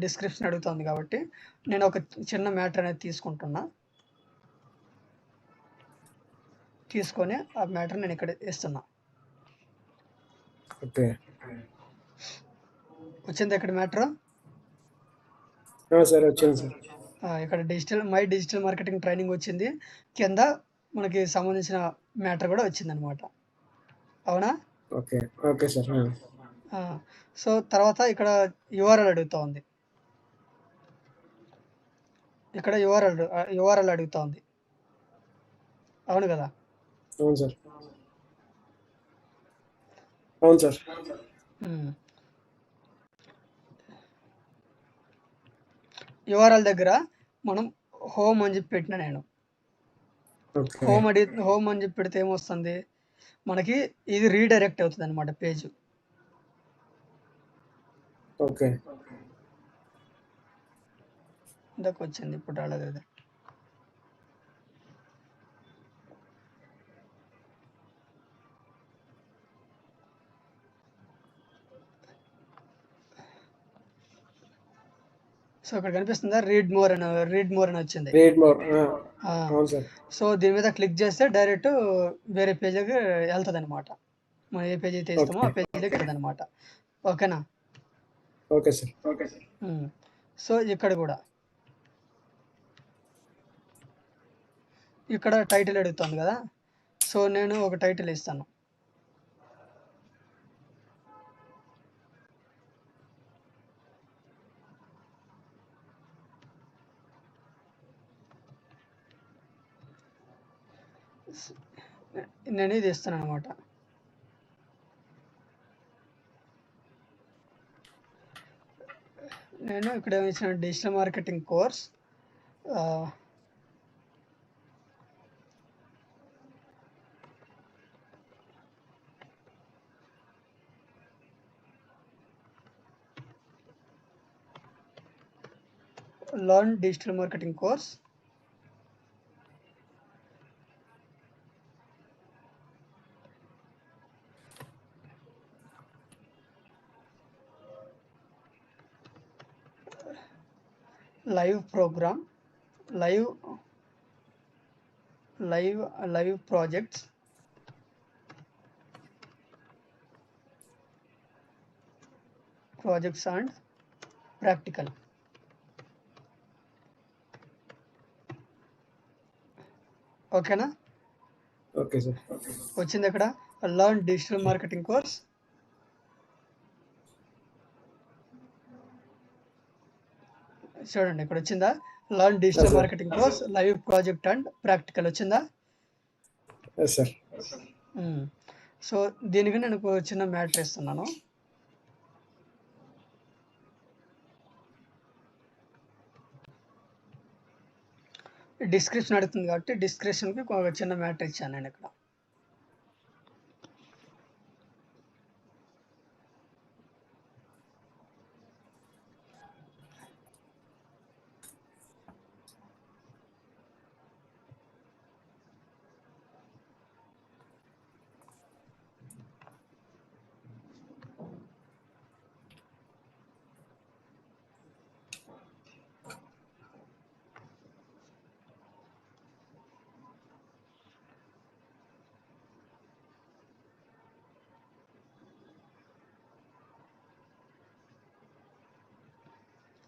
డిస్క్రిప్షన్ అడుగుతుంది కాబట్టి నేను ఒక చిన్న మ్యాటర్ అనేది తీసుకొని ఆ మ్యాటర్ నేను ఇక్కడ ఇస్తున్నా. ఓకే. వచ్చింది ఇక్కడ మ్యాటర్. సార్ వచ్చింది సార్. ఇక్కడ డిజిటల్ మార్కెటింగ్ ట్రైనింగ్ వచ్చింది. కింద మనకి సంబంధించిన మ్యాటర్ కూడా వచ్చింది అనమాట. అవునా? ఓకే. Okay sir. సో తర్వాత ఇక్కడ URL అడుగుతా ఉంది. ఇక్కడ URL అడుగుతా ఉంది. అవును కదా? అవును సార్. అవును సార్. URL దగ్గర మనం హోమ్ అని చెప్పి పెట్టిన నేను. ఓకే. హోమ్ అని చెప్పి పెడితే ఏమొస్తుంది మనకి, ఇది రీడైరెక్ట్ అవుతుంది అనమాట పేజ్. ఓకే. ఇందాక వచ్చింది, ఇప్పుడు రాలేదు. సో ఇక్కడ కనిపిస్తుందా రీడ్ మోర్ అని వచ్చింది. అవును సార్. సో దీని మీద క్లిక్ చేస్తే డైరెక్ట్ వేరే పేజీకి వెళ్తుంది అనమాట. మనం ఏ పేజీ అయితే ఇస్తామో ఆ పేజీకి వెళ్తుంది అనమాట. ఓకేనా? Okay sir. సో ఇక్కడ కూడా ఇక్కడ టైటిల్ అడుగుతుంది కదా. సో నేను ఒక టైటిల్ ఇస్తాను. నేను ఇది ఇస్తాను అనమాట. నేను ఇక్కడ ఇచ్చిన digital marketing course learn digital marketing course live program, live projects, and practical. ఓకేనా? Okay sir. వచ్చింది అక్కడ లర్న్ డిజిటల్ మార్కెటింగ్ కోర్స్. చూడండి ఇక్కడ వచ్చిందా, learn digital marketing course, live project and practical వచ్చిందా? సార్. సో దీనికి నేను చిన్న మ్యాటర్ ఇస్తున్నాను. డిస్క్రిప్షన్ అడుగుతుంది కాబట్టి డిస్క్రిప్షన్కి ఒక చిన్న మ్యాటర్ ఇచ్చాను నేను ఇక్కడ.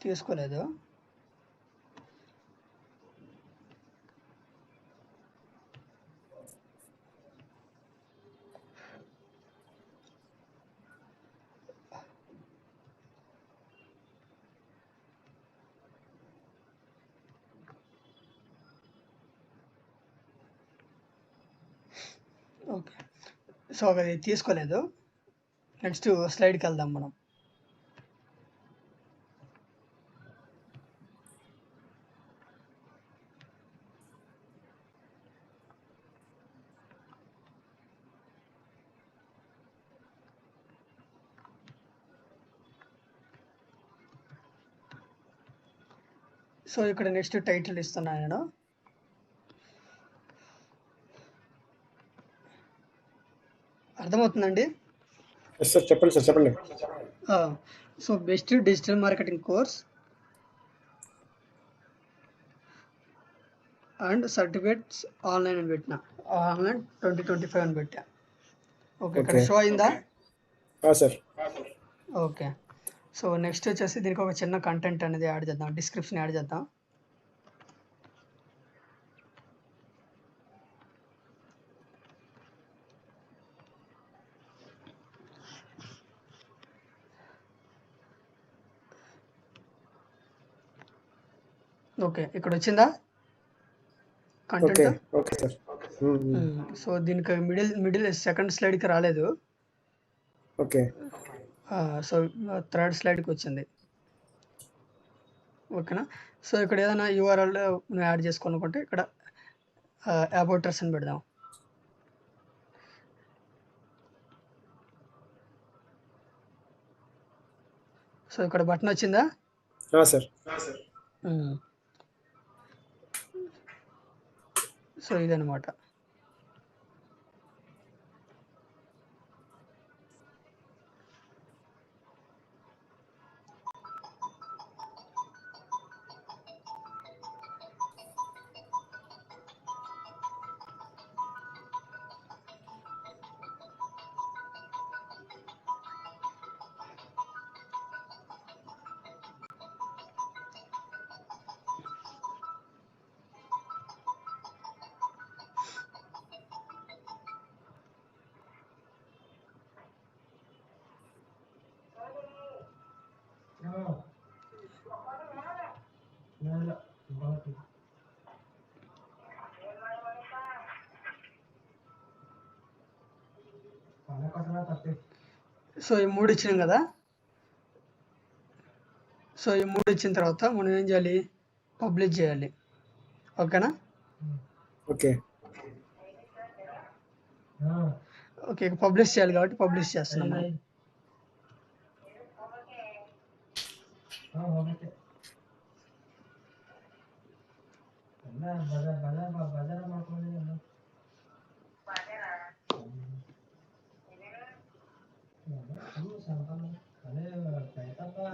తీసుకోలేదు. ఓకే. సో అది తీసుకోలేదు. నెక్స్ట్ స్లైడ్కి వెళ్దాం మనం. సో ఇక్కడ నెక్స్ట్ టైటిల్ ఇస్తున్నాను నేను. అర్థమవుతుందండి? ఎస్ సార్, చెప్పండి సార్, చెప్పండి. So best digital marketing course and certificates online అని పెట్టిన. ఆన్లైన్ 2025 అని పెట్టా. ఓకే, ఇక్కడ ఓకే. షో అయిందా? సార్. ఓకే. సో నెక్స్ట్ వచ్చేసి దీనికి ఒక చిన్న కంటెంట్ అనేది యాడ్ చేద్దాం, డిస్క్రిప్షన్ యాడ్ చేద్దాం. ఓకే, ఇక్కడ వచ్చిందా okay. Content? Okay sir. So దీనికి మిడిల్ సెకండ్ స్లైడ్కి రాలేదు. ఓకే. సో థర్డ్ స్లైడ్కి వచ్చింది. ఓకేనా? సో ఇక్కడ ఏదైనా యూఆర్ఎల్ యాడ్ చేసుకోవాలనుకుంటే ఇక్కడ అబౌట్ అస్ అని పెడదాం. సో ఇక్కడ బటన్ వచ్చిందా? సార్. సో ఇదనమాట. సో ఈ 3 ఇచ్చినాం కదా. సో ఈ 3 ఇచ్చిన తర్వాత మనం ఏం చేయాలి? పబ్లిష్ చేయాలి. ఓకేనా? ఓకే. ఓకే, పబ్లిష్ చేయాలి కాబట్టి పబ్లిష్ చేస్తున్నాం మనం.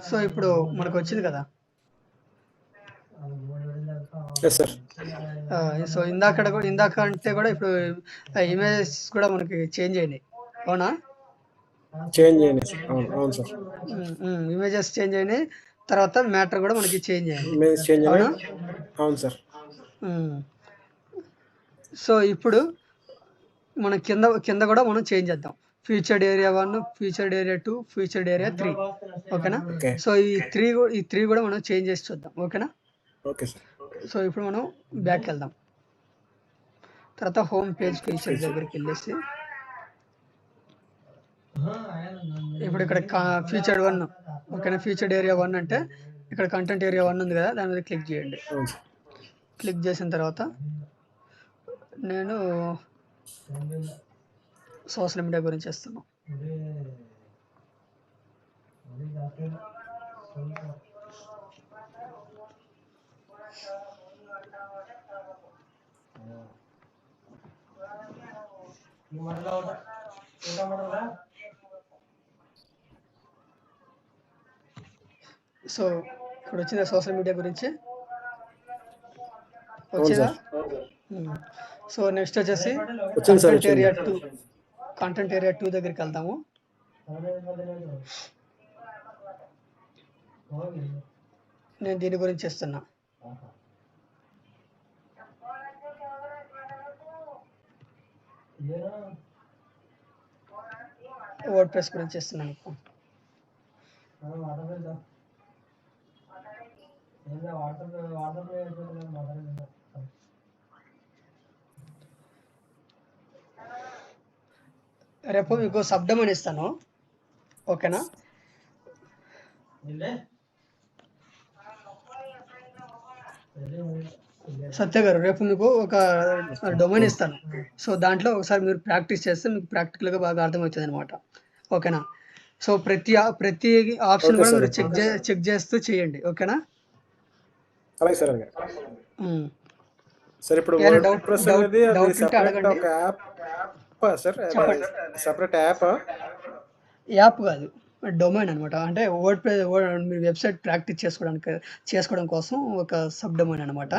సో ఇప్పుడు మనకు వచ్చింది కదా. Yes sir. సో ఇందాక అంటే కూడా ఇప్పుడు ఇమేజెస్ కూడా మనకి చేంజ్ అయినాయి, అవునా? చేంజ్ చేయండి సార్. అవును సార్. ఇమేజెస్ చేంజ్ అయినాయి, తర్వాత మ్యాటర్ కూడా మనకి చేంజ్ అయింది, ఇమేజ్ చేంజ్ అవునా? అవును సార్. సో ఇప్పుడు మనం కింద కూడా మనం చేంజ్ చేద్దాం. Featured area 1, featured area 2, featured area 3. ఓకేనా? ఓకే. సో ఈ త్రీ కూడా మనం చేంజ్ చేసి చూద్దాం. ఓకేనా? Okay sir. సో ఇప్పుడు మనం బ్యాక్ వెళ్దాం. తర్వాత హోమ్ పేజ్ ఫీచర్ దగ్గరికి వెళ్ళేసి ఇప్పుడు ఇక్కడ ఫీచర్డ్ 1, ఓకేనా? ఫీచర్డ్ ఏరియా 1 అంటే ఇక్కడ కంటెంట్ ఏరియా 1 ఉంది కదా, దాని మీద క్లిక్ చేయండి. క్లిక్ చేసిన తర్వాత నేను సోషల్ మీడియా గురించి ఇస్తున్నాను. సో ఇక్కడ వచ్చిందా సోషల్ మీడియా గురించి? వచ్చిందా? సో నెక్స్ట్ వచ్చేసి కంటెంట్ ఏరియా 2 దగ్గరికి వెళ్తాము. నేను దీని గురించి ఇస్తున్నా. వర్డ్ ప్రెస్ గురించి ఇస్తున్నాను. రేపు మీకు సబ్ డొమైన్ ఇస్తాను, ఓకేనా? సత్య గారు, రేపు మీకు ఒక డొమైన్ ఇస్తాను. సో దాంట్లో ఒకసారి మీరు ప్రాక్టీస్ చేస్తే మీకు ప్రాక్టికల్గా బాగా అర్థమవుతుంది అనమాట, ఓకేనా? సో ప్రతి ఆప్షన్ ఓకే కూడా సార్. మీరు చెక్ చేస్తూ చేయండి, ఓకేనా? అలాగే సార్. అలాగే ఉమ్. సార్ ఇప్పుడు ఏమైనా వర్డ్ ప్రెస్ అనేది అది డౌట్ ఉంటే సెపరేట్ అడగండి, ఒక యాప్ సార్? చెప్పండి. Separate app? యాప్ కాదు, డొమైన్ అనమాట. అంటే మీరు వెబ్సైట్ ప్రాక్టీస్ చేసుకోవడం కోసం ఒక సబ్ డొమైన్ అనమాట.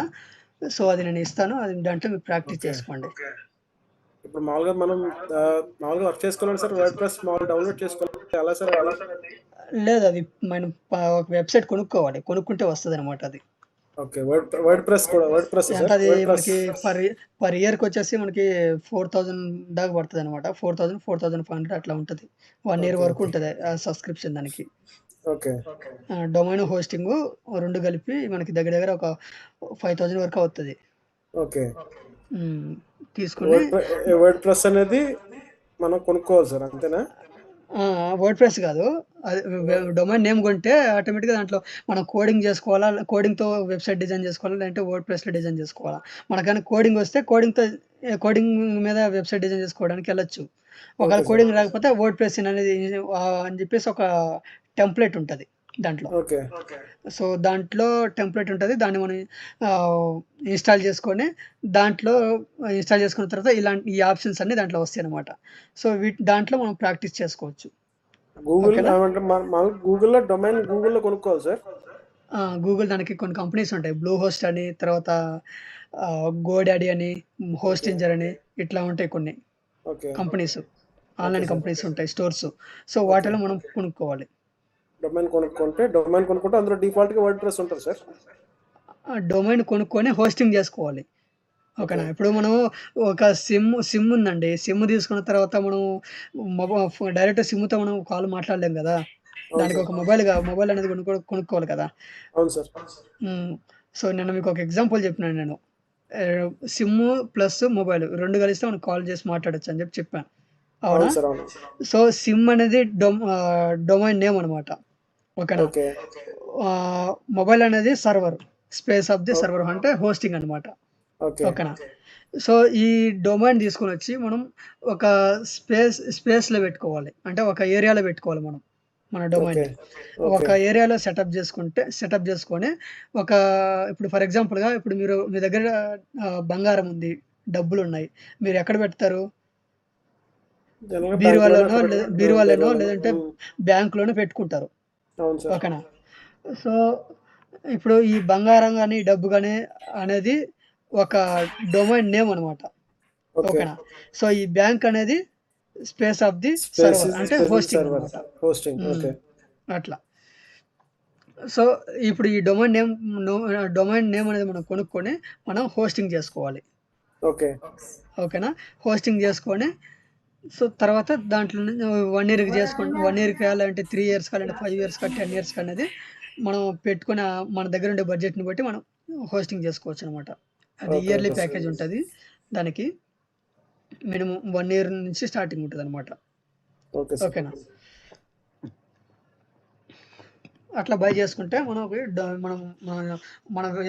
సో అది నేను ఇస్తాను, అది దాంట్లో మీరు ప్రాక్టీస్ చేసుకోండి. ఇప్పుడు మామూలుగా మనం మామూలుగా వర్క్ చేసుకోవాలి సార్, వర్డ్ ప్రెస్ మామూలు డౌన్లోడ్ చేసుకోవాలి ఎలా సార్ అది? లేదు, అది మనం ఒక వెబ్సైట్ కొనుక్కుంటే వస్తుంది అనమాట అది. ఓకే. వర్డ్ ప్రెస్ కూడా, వర్డ్ ప్రెస్ అంటే సార్, అది వర్డ్ ప్రెస్. మనకి పర్ ఇయర్కి వచ్చేసి మనకి 4000 దాకా పడుతుంది అనమాట. 4500 అట్లా ఉంటుంది. 1 ఇయర్ వరకు ఉంటుంది సబ్స్క్రిప్షన్ దానికి. ఓకే. డొమైన్ హోస్టింగ్ రెండు కలిపి మనకి దగ్గర ఒక 5000 వరకు అవుతుంది. ఓకే. తీసుకుని వర్డ్ ప్రెస్ అనేది మనం కొనుక్కోవాలి సార్, అంతేనా? వర్డ్ ప్రెస్ కాదు, డొమైన్ నేమ్ కొంటే ఆటోమేటిక్గా దాంట్లో మనం కోడింగ్ చేసుకోవాలా, కోడింగ్తో వెబ్సైట్ డిజైన్ చేసుకోవాలా, లేదంటే వర్డ్ ప్రెస్లో డిజైన్ చేసుకోవాలా. మనకన్నా కోడింగ్ వస్తే కోడింగ్ మీద వెబ్సైట్ డిజైన్ చేసుకోవడానికి వెళ్ళొచ్చు. ఒకవేళ కోడింగ్ రాకపోతే వర్డ్ ప్రెస్ అనేది అని చెప్పేసి ఒక టెంప్లెట్ ఉంటుంది దాంట్లో. ఓకే. సో దాంట్లో టెంప్లెట్ ఉంటుంది, దాన్ని మనం ఇన్స్టాల్ చేసుకున్న తర్వాత ఈ ఆప్షన్స్ అన్ని దాంట్లో వస్తాయి అనమాట. సో దాంట్లో మనం ప్రాక్టీస్ చేసుకోవచ్చు. గూగుల్లో డొమైన్ గూగుల్లో కొనుక్కోవాలి సార్? గూగుల్ దానికి కొన్ని కంపెనీస్ ఉంటాయి, బ్లూ హోస్ట్ అని, తర్వాత గోడాడీ అని, హోస్ట్ ఇంజర్ అని, ఇట్లా ఉంటాయి కొన్ని కంపెనీస్, ఆన్లైన్ కంపెనీస్ ఉంటాయి, స్టోర్స్. సో వాటిలో మనం కొనుక్కోవాలి. డొమైన్ కొనుక్కుంటే అందులో డిఫాల్ట్గా వర్డ్ ప్రెస్ ఉంటుంది సార్. డొమైన్ కొనుక్కొని హోస్టింగ్ చేసుకోవాలి, ఓకేనా? ఇప్పుడు మనం ఒక సిమ్ ఉందండి, సిమ్ తీసుకున్న తర్వాత మనం డైరెక్ట్ సిమ్తో మనం కాల్ మాట్లాడలేం కదా, దానికి ఒక మొబైల్ అనేది కొనుక్కోవాలి కదా. అవును సార్. సో నేను మీకు ఒక ఎగ్జాంపుల్ చెప్పినాను, నేను సిమ్ ప్లస్ మొబైల్ రెండు కలిస్తే మనం కాల్ చేసి మాట్లాడచ్చు అని చెప్పాను, అవునా? సో సిమ్ అనేది డొమైన్ నేమ్ అనమాట, ఓకేనా? మొబైల్ అనేది server, space of the server అంటే హోస్టింగ్ అనమాట, ఓకేనా? సో ఈ డొమైన్ తీసుకొని వచ్చి మనం ఒక స్పేస్లో పెట్టుకోవాలి, అంటే ఒక ఏరియాలో పెట్టుకోవాలి మనం మన డొమైన్. ఒక ఏరియాలో సెటప్ చేసుకొని ఇప్పుడు ఫర్ ఎగ్జాంపుల్గా ఇప్పుడు మీ దగ్గర బంగారం ఉంది, డబ్బులు ఉన్నాయి, మీరు ఎక్కడ పెడతారు? బీరువాలోనో లేదంటే బ్యాంకులోనో పెట్టుకుంటారు, ఓకేనా? సో ఇప్పుడు ఈ బంగారం కానీ డబ్బు కానీ అనేది ఒక డొమైన్ నేమ్ అనమాట, ఓకేనా? సో ఈ బ్యాంక్ అనేది స్పేస్ ఆఫ్ ది సర్వర్ అంటే హోస్టింగ్ అనమాట, అట్లా. సో ఇప్పుడు ఈ డొమైన్ నేమ్ అనేది మనం కొనుక్కొని మనం హోస్టింగ్ చేసుకోవాలి, ఓకేనా? హోస్టింగ్ చేసుకొని సో తర్వాత దాంట్లో 1 ఇయర్కి చేసుకోండి, 1 ఇయర్కి కావాలంటే 3 ఇయర్స్ కావాలంటే 5 ఇయర్స్ 10 ఇయర్స్ అనేది మనం పెట్టుకుని మన దగ్గర ఉండే బడ్జెట్ని బట్టి మనం హోస్టింగ్ చేసుకోవచ్చు అనమాట. అది ఇయర్లీ ప్యాకేజ్ ఉంటుంది, దానికి మినిమం 1 ఇయర్ నుంచి స్టార్టింగ్ ఉంటుంది అనమాట, ఓకేనా? అట్లా బై చేసుకుంటే మనం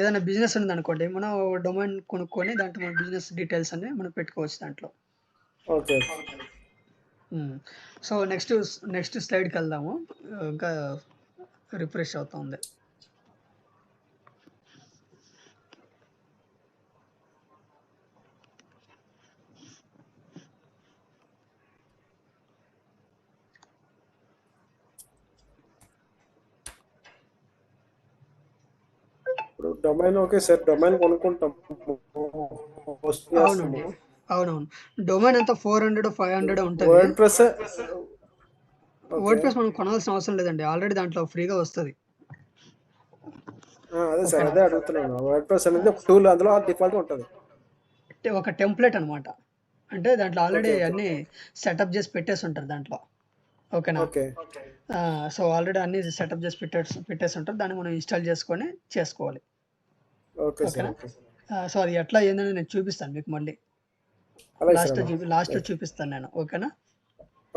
ఏదైనా బిజినెస్ ఉంది అనుకోండి, మనం డొమైన్ కొనుక్కొని దాంట్లో మన బిజినెస్ డీటెయిల్స్ అన్ని మనం పెట్టుకోవచ్చు దాంట్లో. సో నెక్స్ట్ స్లైడ్కి వెళ్దాము, ఇంకా రిఫ్రెష్ అవుతా ఉంది. డొమైన్ ఓకే సార్, డొమైన్ కొనుక్కుంటాం. అవునవును, డొమైన్ అంతా 400-500 ఉంటుంది. వర్డ్ ప్రెస్ మనం కొనాల్సిన అవసరం లేదండి, ఆల్రెడీ దాంట్లో ఫ్రీగా వస్తుంది. అదే సార్, అదే అడుగుతున్నాను. వర్డ్ ప్రెస్ అనేది ఒక టూల్, అందులో డిఫాల్ట్ ఉంటుంది, ఒక టెంప్లెట్ అనమాట. అంటే దాంట్లో ఆల్రెడీ అన్ని సెటప్ చేసి పెట్టేసి ఉంటారు దాంట్లో, ఓకేనా? సో ఆల్రెడీ అన్ని సెటప్ చేసి పెట్టేసి ఉంటారు, దాన్ని మనం ఇన్స్టాల్ చేసుకొని చేసుకోవాలి, ఓకేనా? సో అది ఎట్లా ఏందని నేను చూపిస్తాను మీకు, మళ్ళీ లాస్ట్ చూపిస్తాను నేను, ఓకేనా?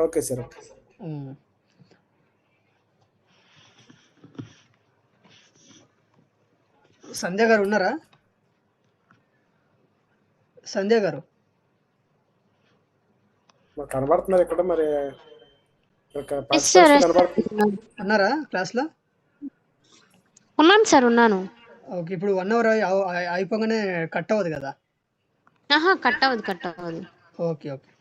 Okay sir. ఓకే. ఉమ్. సంధ్య గారు ఉన్నారా? సంధ్య గారు మాకు కనబడుతున్నారు ఇక్కడ మరి ఎస్ సార్ పార్టిసిపెంట్స్ కనబడుతుంది. ఉన్నారా క్లాస్లో? ఉన్నాను సార్, ఉన్నాను. ఓకే, ఇప్పుడు 1 అవర్ అయిపోగానే కట్ అవ్వదు కదా? ఆహా, కట్ అవ్వదు. Okay okay.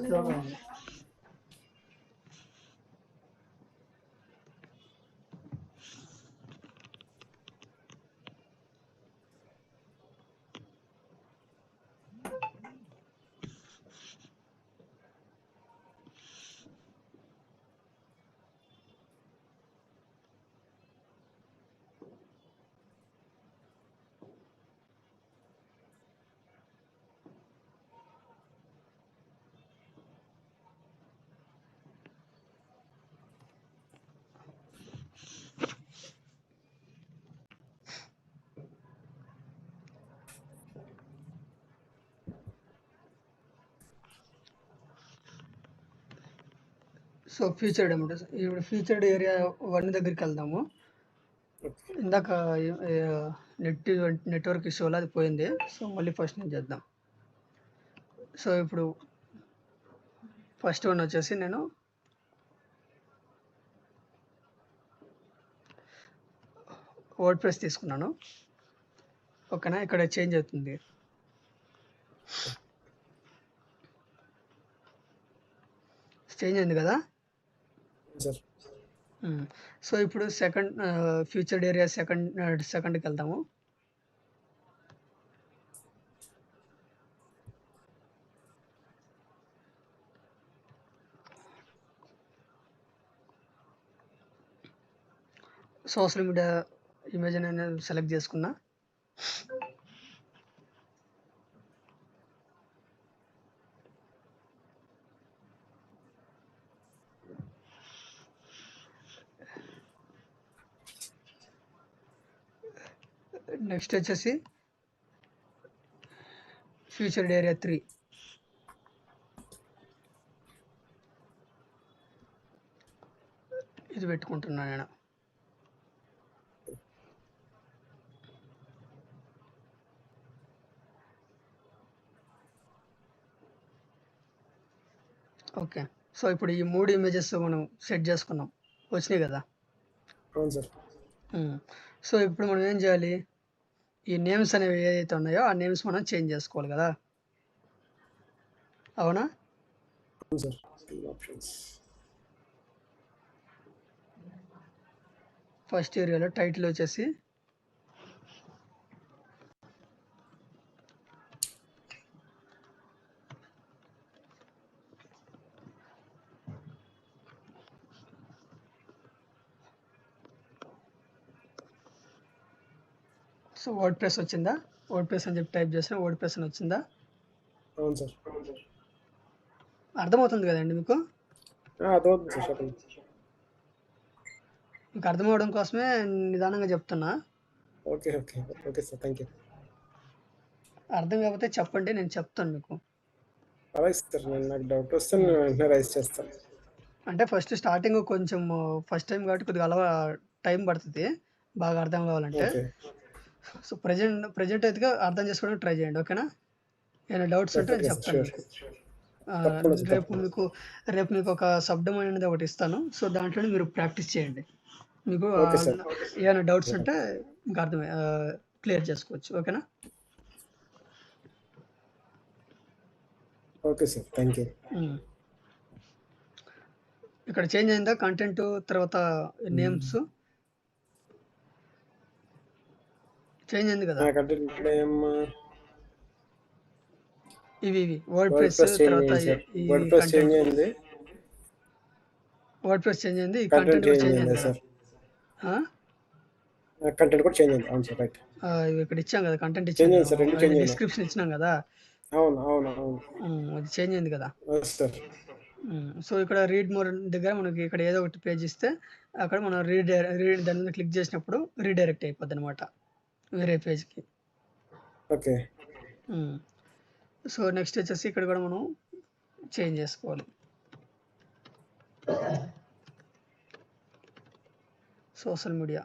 స్లోగా ఉంది. సో ఫీచర్డ్ అన్నమాట. ఇప్పుడు ఫీచర్డ్ ఏరియా 1 దగ్గరికి వెళ్దాము. ఇందాక నెట్వర్క్ ఇష్యూ వల్ల అది పోయింది. సో మళ్ళీ ఫస్ట్ నుంచి చేద్దాం. సో ఇప్పుడు ఫస్ట్ వన్ వచ్చేసి నేను వర్డ్ ప్రెస్ తీసుకున్నాను. ఓకేనా? ఇక్కడ చేంజ్ అవుతుంది. చేంజ్ అయింది కదా? సార్. సో ఇప్పుడు సెకండ్ ఫీచర్డ్ ఏరియా సెకండ్కి వెళ్దాము. సోషల్ మీడియా ఇమేజ్ నేను సెలెక్ట్ చేసుకున్నా. నెక్స్ట్ వచ్చేసి ఫీచర్డ్ ఏరియా 3. ఇది పెట్టుకుంటున్నాను నేను. ఓకే. సో ఇప్పుడు ఈ 3 ఇమేజెస్ మనం సెట్ చేసుకున్నాం. వచ్చినాయి కదా? అవును సార్. సో ఇప్పుడు మనం ఏం చేయాలి? ఈ నేమ్స్ అనేవి ఏదైతే ఉన్నాయో ఆ నేమ్స్ మనం చేంజ్ చేసుకోవాలి కదా? అవునా? అవును సార్. ఆప్షన్స్ ఫస్ట్ ఏరియాలో టైటిల్ వచ్చేసి సో వర్డ్ ప్రెస్ వచ్చిందా? వర్డ్ ప్రెస్ అని చెప్పి టైప్ చేసిన వర్డ్ ప్రెస్ అని వచ్చిందా? అవును సార్. అర్థమవుతుంది కదండి మీకు? అర్థమవుతుంది సార్. చెప్పండి. మీకు అర్థమవడం కోసమే నిదానంగా చెప్తున్నా. Okay okay okay sir. Thank you. అర్థం కాకపోతే చెప్పండి, నేను చెప్తాను మీకు. అలాగే సార్. నాకు డౌట్ వస్తే నేను వెంటనే రైజ్ చేస్తాను. అంటే ఫస్ట్ స్టార్టింగ్ కొంచెం ఫస్ట్ టైం కాబట్టి కొద్దిగా టైం పడుతుంది బాగా అర్థం కావాలంటే. ఓకే. సో ప్రజెంట్ అయితే అర్థం చేసుకోవడానికి ట్రై చేయండి. ఓకేనా? ఏమైనా డౌట్స్ ఉంటే నేను చెప్తాను షూర్. మీకు. తప్పకుండా సార్. రేపు మీకు ఒక శబ్దం అనేది ఒకటి ఇస్తాను. సో దాంట్లోనే మీరు ప్రాక్టీస్ చేయండి. మీకు ఓకే సార్. ఏమైనా డౌట్స్ ఉంటే ఇంకా అర్థమే క్లియర్ చేసుకోవచ్చు. ఓకేనా? Okay sir, thank you. ఇక్కడ చేంజ్ అయిందా కంటెంట్ తర్వాత నేమ్స్ చేంజ్ అయింది కదా. కంటెంట్ నేమ్ ఇవి word word press press change తర్వాత అయింది సార్. ఈ వర్డ్ ప్రెస్ చేంజ్ కంటెంట్ అయింది, వర్డ్ ప్రెస్ చేంజ్ అయింది, ఈ కంటెంట్ కంటెంట్ కూడా చేంజ్ చేంజ్ అయింది అయింది కదా. సార్. కంటెంట్ కూడా చేంజ్ అయింది. అవును సార్, రైట్. ఇవి ఇక్కడ ఇచ్చాం కదా కంటెంట్ చేంజ్ ఇచ్చాం అయింది సార్, రెండు చేంజ్ కదా, అయినాయి. డిస్క్రిప్షన్ ఇచ్చినాం కదా. అవును అవును అవును అది చేంజ్ అయింది కదా. సార్. సో ఇక్కడ రీడ్ మోర్ దగ్గర మనకి ఇక్కడ ఏదో ఒకటి పేజ్ ఇస్తే అక్కడ మనం రీడ్ దాని మీద క్లిక్ చేసినప్పుడు రీడైరెక్ట్ అయిపోద్ది అనమాట వేరే పేజ్కి. ఓకే. సో నెక్స్ట్ వచ్చేసి ఇక్కడ కూడా మనం చేంజ్ చేసుకోవాలి. సోషల్ మీడియా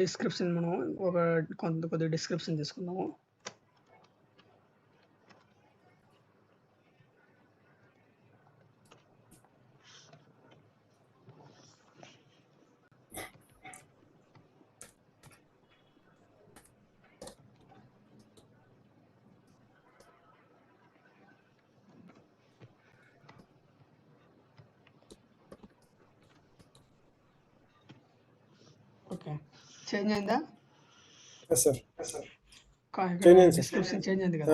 డిస్క్రిప్షన్ మనం ఒక కొద్దిగా డిస్క్రిప్షన్ తీసుకుందాము. ఓకే, చేంజ్ అయిందా సార్? డిస్క్రిప్షన్ చేంజ్ అయింది కదా.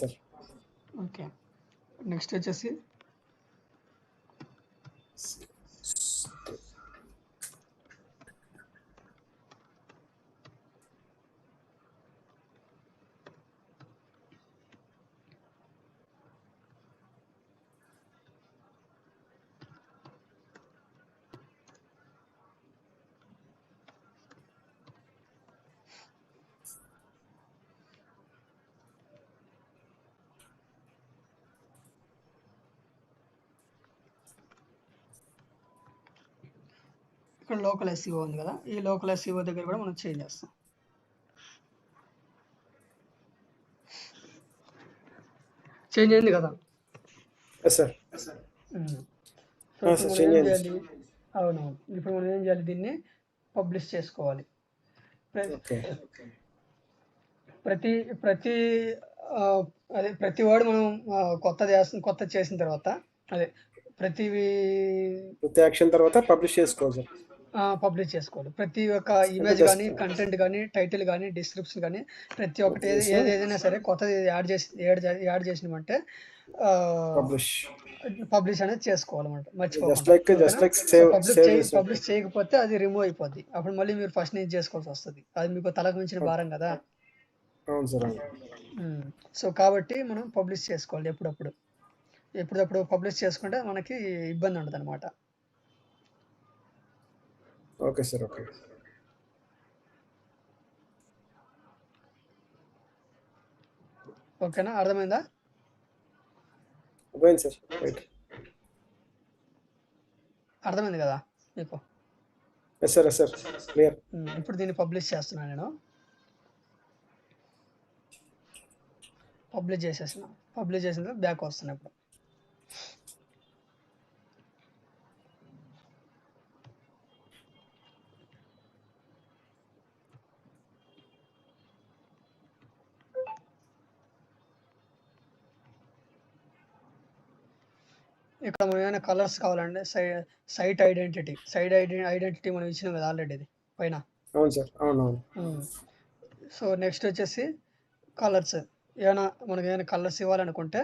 సార్. ఓకే, నెక్స్ట్ వచ్చేసి ఇక్కడ లోకల్ ఎస్ఈఓ ఉంది కదా, ఈ లోకల్ ఎస్ఈఓ దగ్గర కూడా మనం చేంజ్ చేస్తాం. చేంజ్ అయింది కదా. సార్. అవును, ఇప్పుడు మనం ఏం చేయాలి, దీన్ని పబ్లిష్ చేసుకోవాలి. ప్రతి వాడు మనం కొత్త చేసిన తర్వాత ప్రతి యాక్షన్ తర్వాత పబ్లిష్ చేసుకోవాలి. ప్రతి ఒక్క ఇమేజ్ కానీ కంటెంట్ కానీ టైటిల్ కానీ డిస్క్రిప్షన్ కానీ ప్రతి ఒక్కటి ఏదైనా సరే కొత్తది యాడ్ చేసినామంటే పబ్లిష్ అనేది చేసుకోవాలన్నమాట, మర్చిపోకుండా. పబ్లిష్ చేయకపోతే అది రిమూవ్ అయిపోద్ది, అప్పుడు మళ్ళీ మీరు ఫస్ట్ నుంచి చేసుకోవాల్సి వస్తుంది. అది మీకు తలకు మించిన భారం కదా. సో కాబట్టి మనం పబ్లిష్ చేసుకోవాలి ఎప్పుడప్పుడు పబ్లిష్ చేసుకుంటే మనకి ఇబ్బంది ఉండదు అనమాట. Okay sir. ఓకే. ఓకేనా, అర్థమైందా? సార్, అర్థమైంది కదా మీకు? ఇప్పుడు దీన్ని పబ్లిష్ చేస్తున్నాను నేను. పబ్లిష్ చేసిన బ్యాక్ వస్తున్నా. ఇప్పుడు ఇక్కడ మనం ఏమైనా కలర్స్ కావాలంటే సైట్ ఐడెంటిటీ మనం ఇచ్చినాం కదా ఆల్రెడీ ఇది పైన. అవును సార్, అవును. సో నెక్స్ట్ వచ్చేసి కలర్స్. మనకి ఏమైనా కలర్స్ ఇవ్వాలనుకుంటే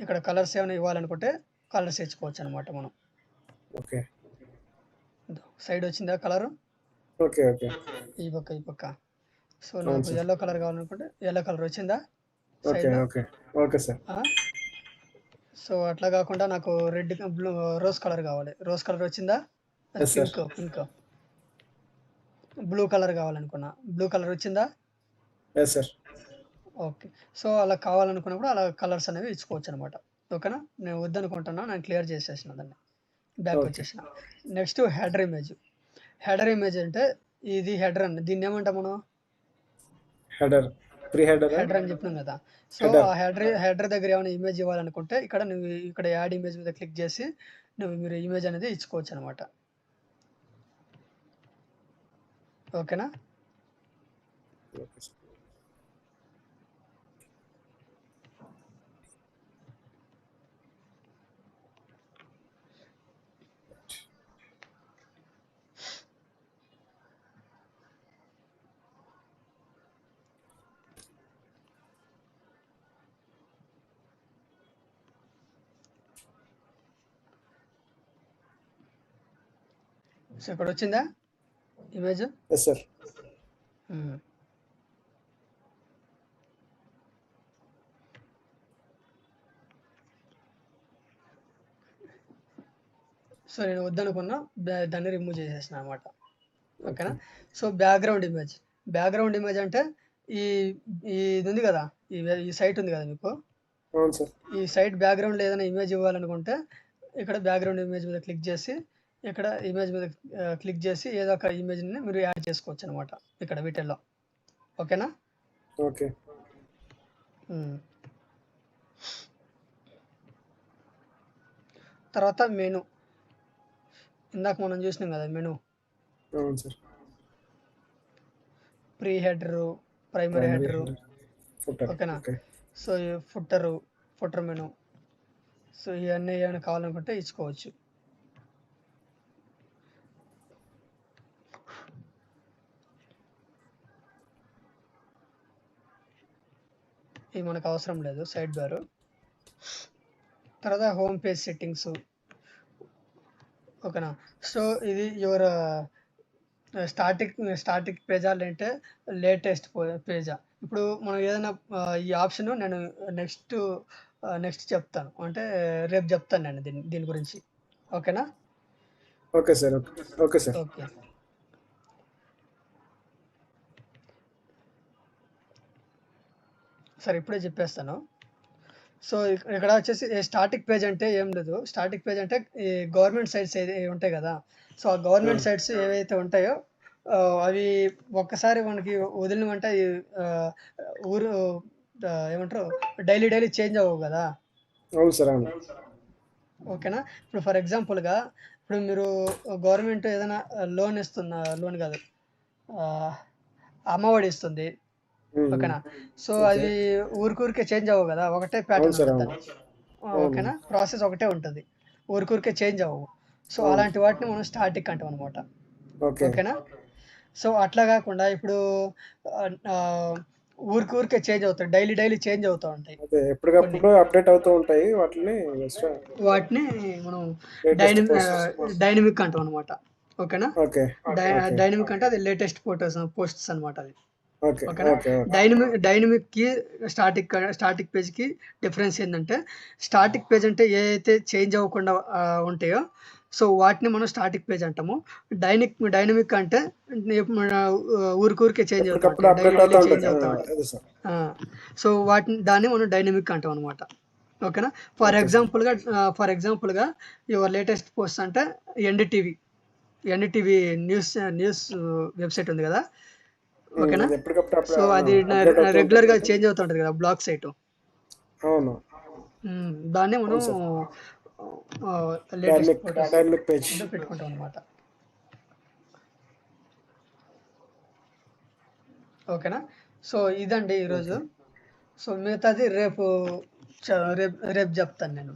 ఇక్కడ కలర్స్ ఏమైనా ఇవ్వాలనుకుంటే కలర్స్ ఇచ్చుకోవచ్చు అనమాట మనం. ఓకే. సైడ్ వచ్చిందా కలర్? ఓకే. ఓకే. ఈ పక్క. సో నాకు ఎల్లో కలర్ కావాలనుకుంటే ఎల్లో కలర్ వచ్చిందా? Okay sir. సో అట్లా కాకుండా నాకు రెడ్ బ్లూ రోజ్ కలర్ కావాలి. రోజ్ కలర్ వచ్చిందా? పింక్. బ్లూ కలర్ కావాలనుకున్నా, బ్లూ కలర్ వచ్చిందా? ఓకే. సో అలా కావాలనుకున్నప్పుడు అలా కలర్స్ అనేవి ఇచ్చుకోవచ్చు అనమాట. ఓకేనా, నేను వద్దనుకుంటున్నా, నేను క్లియర్ చేసేసిన దాన్ని, బ్యాక్ వచ్చేసిన. Next header image. Header image అంటే ఇది హెడర్ అండి. దీన్ని ఏమంటాం మనం? హెడర్, ప్రీ హెడర్, హెడర్ అని చెప్పినాం కదా. So header. ఆ హెడర్ దగ్గర ఏమైనా ఇమేజ్ ఇవ్వాలనుకుంటే ఇక్కడ నువ్వు ఇక్కడ యాడ్ ఇమేజ్ మీద క్లిక్ చేసి మీరు ఇమేజ్ అనేది ఇచ్చుకోవచ్చు అనమాట. ఓకేనా? Okay sir. సో ఇక్కడ వచ్చిందా ఇమేజ్? Yes sir. సో నేను వద్దనుకున్నా దాన్ని రిమూవ్ చేసేసిన అనమాట. ఓకేనా? సో బ్యాక్గ్రౌండ్ ఇమేజ్ అంటే ఈ ఇది ఉంది కదా, ఈ సైట్ ఉంది కదా మీకు, అవును సార్. ఈ సైట్ బ్యాక్గ్రౌండ్లో ఏదైనా ఇమేజ్ ఇవ్వాలనుకుంటే ఇక్కడ బ్యాక్గ్రౌండ్ ఇమేజ్ మీద క్లిక్ చేసి ఇక్కడ ఇమేజ్ మీద క్లిక్ చేసి ఏదో ఒక ఇమేజ్ని మీరు యాడ్ చేసుకోవచ్చు అనమాట ఇక్కడ వీటిల్లో. ఓకేనా? ఓకే. తర్వాత మెను, ఇందాక మనం చూసినాం కదా మెను, అవును sir. Pre header, primary header. Footer. ఓకేనా? Okay. So footer menu. So ఇవన్నీ ఏమైనా కావాలనుకుంటే ఇచ్చుకోవచ్చు. ఇది మనకు అవసరం లేదు, సైడ్ బార్. తర్వాత హోమ్ పేజ్ సెట్టింగ్స్. ఓకేనా? సో ఇది యువర్ స్టాటిక్ పేజా లేదంటే లేటెస్ట్ పేజా. ఇప్పుడు మనం ఏదైనా ఈ ఆప్షన్ నేను నెక్స్ట్ చెప్తాను, అంటే రేపు చెప్తాను నేను దీని గురించి. ఓకేనా? Okay sir. Okay sir. Okay. సరే ఇప్పుడే చెప్పేస్తాను. సో ఇక్కడ వచ్చేసి స్టాటిక్ పేజ్ అంటే ఏం లేదు. స్టాటిక్ పేజ్ అంటే ఈ గవర్నమెంట్ సైట్స్ ఉంటాయి కదా. సో ఆ గవర్నమెంట్ సైట్స్ ఏవైతే ఉంటాయో అవి ఒక్కసారి మనకి వదిలినవంటే ఊరు ఏమంటారు డైలీ చేంజ్ అవ్వవు కదా. అవును సార్. అవును. ఓకేనా? ఇప్పుడు ఫర్ ఎగ్జాంపుల్గా ఇప్పుడు మీరు గవర్నమెంట్ ఏదైనా లోన్ కాదు, అమ్మఒడి ఇస్తుంది. ఓకేనా? సో అది ఊరికే చేంజ్ అవ్వవు కదా, ఒకటే ప్యాటర్న్ ఉంటుంది. ఓకేనా? ప్రాసెస్ ఒకటే ఉంటుంది, ఊరికే చేంజ్ అవ్వవు. సో అలాంటి వాటిని మనం స్టాటిక్ అంటాం అనమాట. ఓకేనా? సో అట్లా కాకుండా ఇప్పుడు ఊరికే చేంజ్ అవుతాయి, డైలీ చేంజ్ అవుతూ ఉంటాయి, ఎప్పటికప్పుడు అప్డేట్ అవుతూ ఉంటాయి. వాటిని మనం డైనమిక్ అంటాం అనమాట. ఓకేనా? డైనమిక్ అంటే అది లేటెస్ట్ పోస్ట్స్ అనమాట అది. ఓకేనా? డైనమిక్ కి స్టాటిక్ పేజ్ కి డిఫరెన్స్ ఏంటంటే, స్టాటిక్ పేజ్ అంటే ఏదైతే చేంజ్ అవ్వకుండా ఉంటాయో సో వాటిని మనం స్టాటిక్ పేజ్ అంటాము. డైనమిక్ అంటే ఊరికే చేంజ్ అవుతాయి. సో దాన్ని మనం డైనమిక్ అంటాం అనమాట. ఓకేనా? ఫర్ ఎగ్జాంపుల్గా యువర్ లేటెస్ట్ పోస్ట్ అంటే ఎన్డీటీవీ న్యూస్ వెబ్సైట్ ఉంది కదా. ఓకేనా? సో అది రెగ్యులర్ గా చేంజ్ అవుతుంటది కదా, బ్లాగ్ సైట్. అవును. దాన్ని మనం డైనమిక్ పేజ్ పెట్టుకుంటాం అనమాట. ఓకేనా? సో ఇదండి ఈరోజు. సో మిగతాది రేపు చెప్తాను నేను.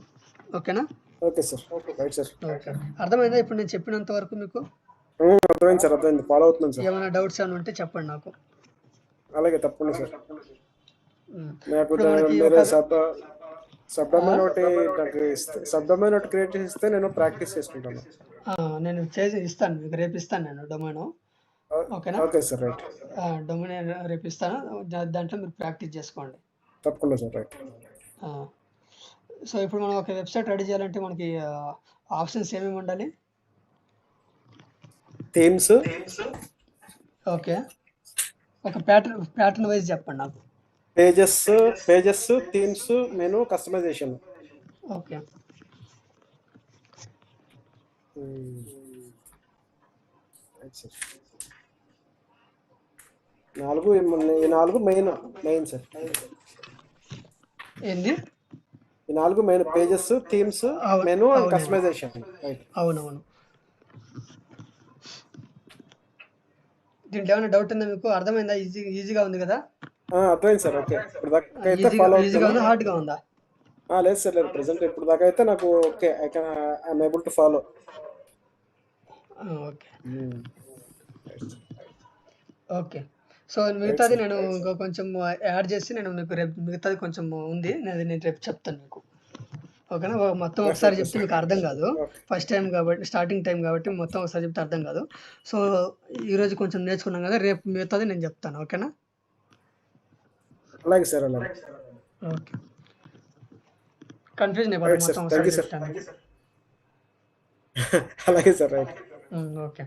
ఓకేనా? Okay sir. Right sir. Okay. అర్థమైందా ఇప్పుడు నేను చెప్పినంత వరకు మీకు? అర్థమైంది సార్. అర్థమైంది. ఫాలో అవుతున్నాను సార్. ఏమైనా డౌట్స్ ఏమైనా ఉంటే చెప్పండి నాకు. అలాగే తప్పకుండా సార్. నాకు సబ్ డొమైన్ ఒకటి క్రియేట్ చేసి ఇస్తే నేను ప్రాక్టీస్ చేసుకుంటాను. నేను ఇస్తాను మీకు, రేపు ఇస్తాను నేను డొమైన్. ఓకేనా? Okay sir. రైట్. డొమైన్ రేపు ఇస్తాను, దాంట్లో మీరు ప్రాక్టీస్ చేసుకోండి. తప్పకుండా సార్. రైట్. సో ఇప్పుడు మనం ఒక వెబ్సైట్ రెడీ చేయాలంటే మనకి ఆప్షన్స్ ఏమేమి ఉండాలి? థీమ్స్. ఓకే. ఒక ప్యాటర్న్ వైజ్ చెప్పండి నాకు. Pages, themes, menu, customization. Okay. Sir. ఈ నాలుగు మెయిన్ సార్. ఏంది? ఈ నాలుగు మెయిన్ పేజెస్, థీమ్స్, అవును, మెనూ అండ్ అవునండి. కస్టమైజేషన్. రైట్. అవునవును. దీంట్లో ఏమైనా డౌట్ ఉందా మీకు? అర్థమైందా? ఈజీగా ఉంది కదా? అర్థమైంది సార్. ఓకే, ఇప్పుడు దాకా అయితే ఫాలో ఈజీగా ఉందా, అవుతున్నాను. హార్డ్గా ఉందా? లేదు సార్, లేదు. ప్రెసెంట్ ఇప్పుడు దాకా అయితే నాకు okay, I'm able to follow. Okay okay. So మిగతాది నేను ఇంకా కొంచెం యాడ్ చేసి నేను మీకు రేపు మిగతాది కొంచెం ఉంది, నేను రేపు చెప్తాను మీకు. ఓకేనా? మొత్తం ఒకసారి చెప్తే మీకు అర్థం కాదు, ఫస్ట్ టైం కాబట్టి, స్టార్టింగ్ టైం కాబట్టి మొత్తం ఒకసారి చెప్తే అర్థం కాదు. సో ఈరోజు కొంచెం నేర్చుకున్నాం కదా, రేపు మిగతాది నేను చెప్తాను. ఓకేనా? అలాగే సార్, అలాగే. ఓకే. కన్ఫ్యూజన్ అయిపోతుంది రైట్ సార్, మొత్తం థ్యాంక్ ఒకసారి యూ సార్. చెప్తాను. అలాగే సార్, రైట్. ఓకే.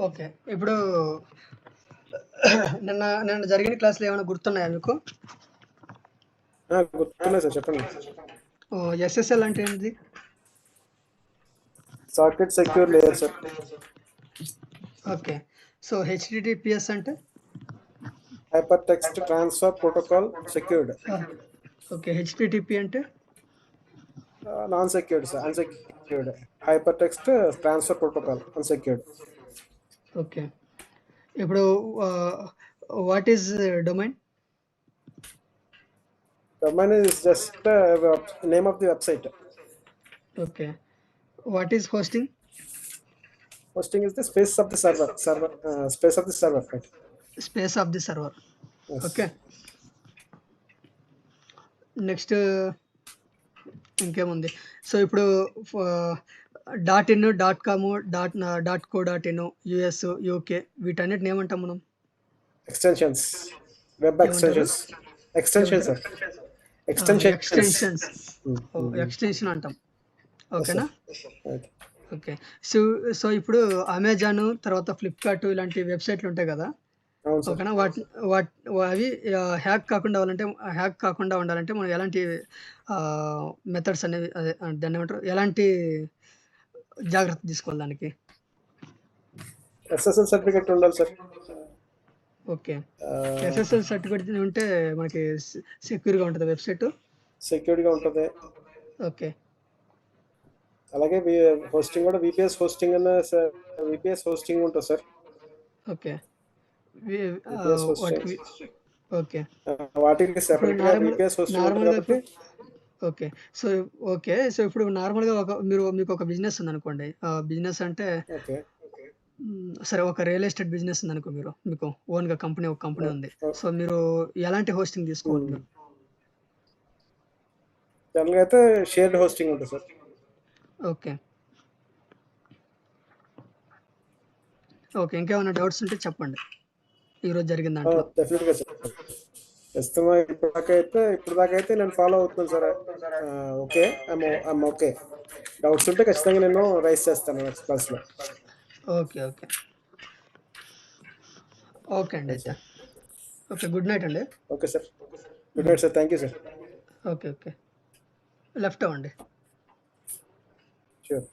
ఓకే, ఇప్పుడు నిన్న జరిగిన క్లాసులు ఏమైనా గుర్తున్నాయా మీకు? గుర్తున్నాయి సార్, చెప్పండి. ఎస్ఎస్ఎల్ అంటే ఏంటి? Socket secure layer sir. Okay. So HTTPS అంటే? Hyper text transfer protocol secured. Okay. HTTP అంటే? Non secured sir, unsecured. Hyper text transfer protocol unsecured. Okay. ఇప్పుడు what is domain? Domain is just name of the website. Okay. What is hosting? Hosting is the space of the server. Space of the server, right? Space of the server. Yes. Okay. Next ఇంకేముంది? సో ఇప్పుడు .in, .com, .co.in, US, UK వీటన్నిటిని ఏమంటాం మనం? Extensions. Web extensions. Extensions, sir. Extensions. Extension అంటాం. ఓకేనా? ఓకే. సో ఇప్పుడు అమెజాన్, తర్వాత ఫ్లిప్కార్ట్ ఇలాంటి వెబ్సైట్లు ఉంటాయి కదా, ఓకేనా? అవి హ్యాక్ కాకుండా ఉండాలంటే మనం ఎలాంటి మెథడ్స్ అనేవి, దాన్ని ఏమంటారు, ఎలాంటి జాగ్రత్త తీసుకోవాలి దానికి? SSL సర్టిఫికెట్ ఉండాలి సార్. ఓకే. ఎస్ఎస్ఎల్ సర్టిఫికేట్ ఉంటే మనకి సెక్యూర్గా ఉంటుంది వెబ్సైట్. సెక్యూర్గా ఉంటుంది. ఓకే. అలాగే హోస్టింగ్ కూడా VPS హోస్టింగ్ ఉంటుంది సార్. ఓకే. ఓకే. వాటికి సెపరేట్గా VPS హోస్టింగ్ ఉంటుంది కాబట్టి. ఓకే. సో ఇప్పుడు నార్మల్గా మీకు ఒక బిజినెస్ ఉందనుకోండి. బిజినెస్ అంటే ఓకే, సరే, ఒక రియల్ ఎస్టేట్ బిజినెస్ ఉందనుకో, మీకు ఓన్గా ఒక కంపెనీ ఉంది. సో మీరు ఎలాంటి హోస్టింగ్ తీసుకోవాలి మీరు? జనరల్గా అయితే షేర్డ్ హోస్టింగ్ ఉంటుంది సార్. ఓకే. ఓకే. ఇంకేమైనా డౌట్స్ ఉంటే చెప్పండి ఈరోజు జరిగిన దాంట్లో. డెఫినెట్గా సార్. ప్రస్తుతం ఇప్పుడు దాకా అయితే నేను ఫాలో అవుతున్నాను సార్. Okay, okay. డౌట్స్ ఉంటే ఖచ్చితంగా నేను రైస్ చేస్తాను నెక్స్ట్ క్లాస్లో. ఓకే. ఓకే. ఓకే అండి. అయితే ఓకే, గుడ్ నైట్ అండి. Okay sir, good night sir. Thank you sir. Okay. Okay. Left అవ్వండి. షూర్.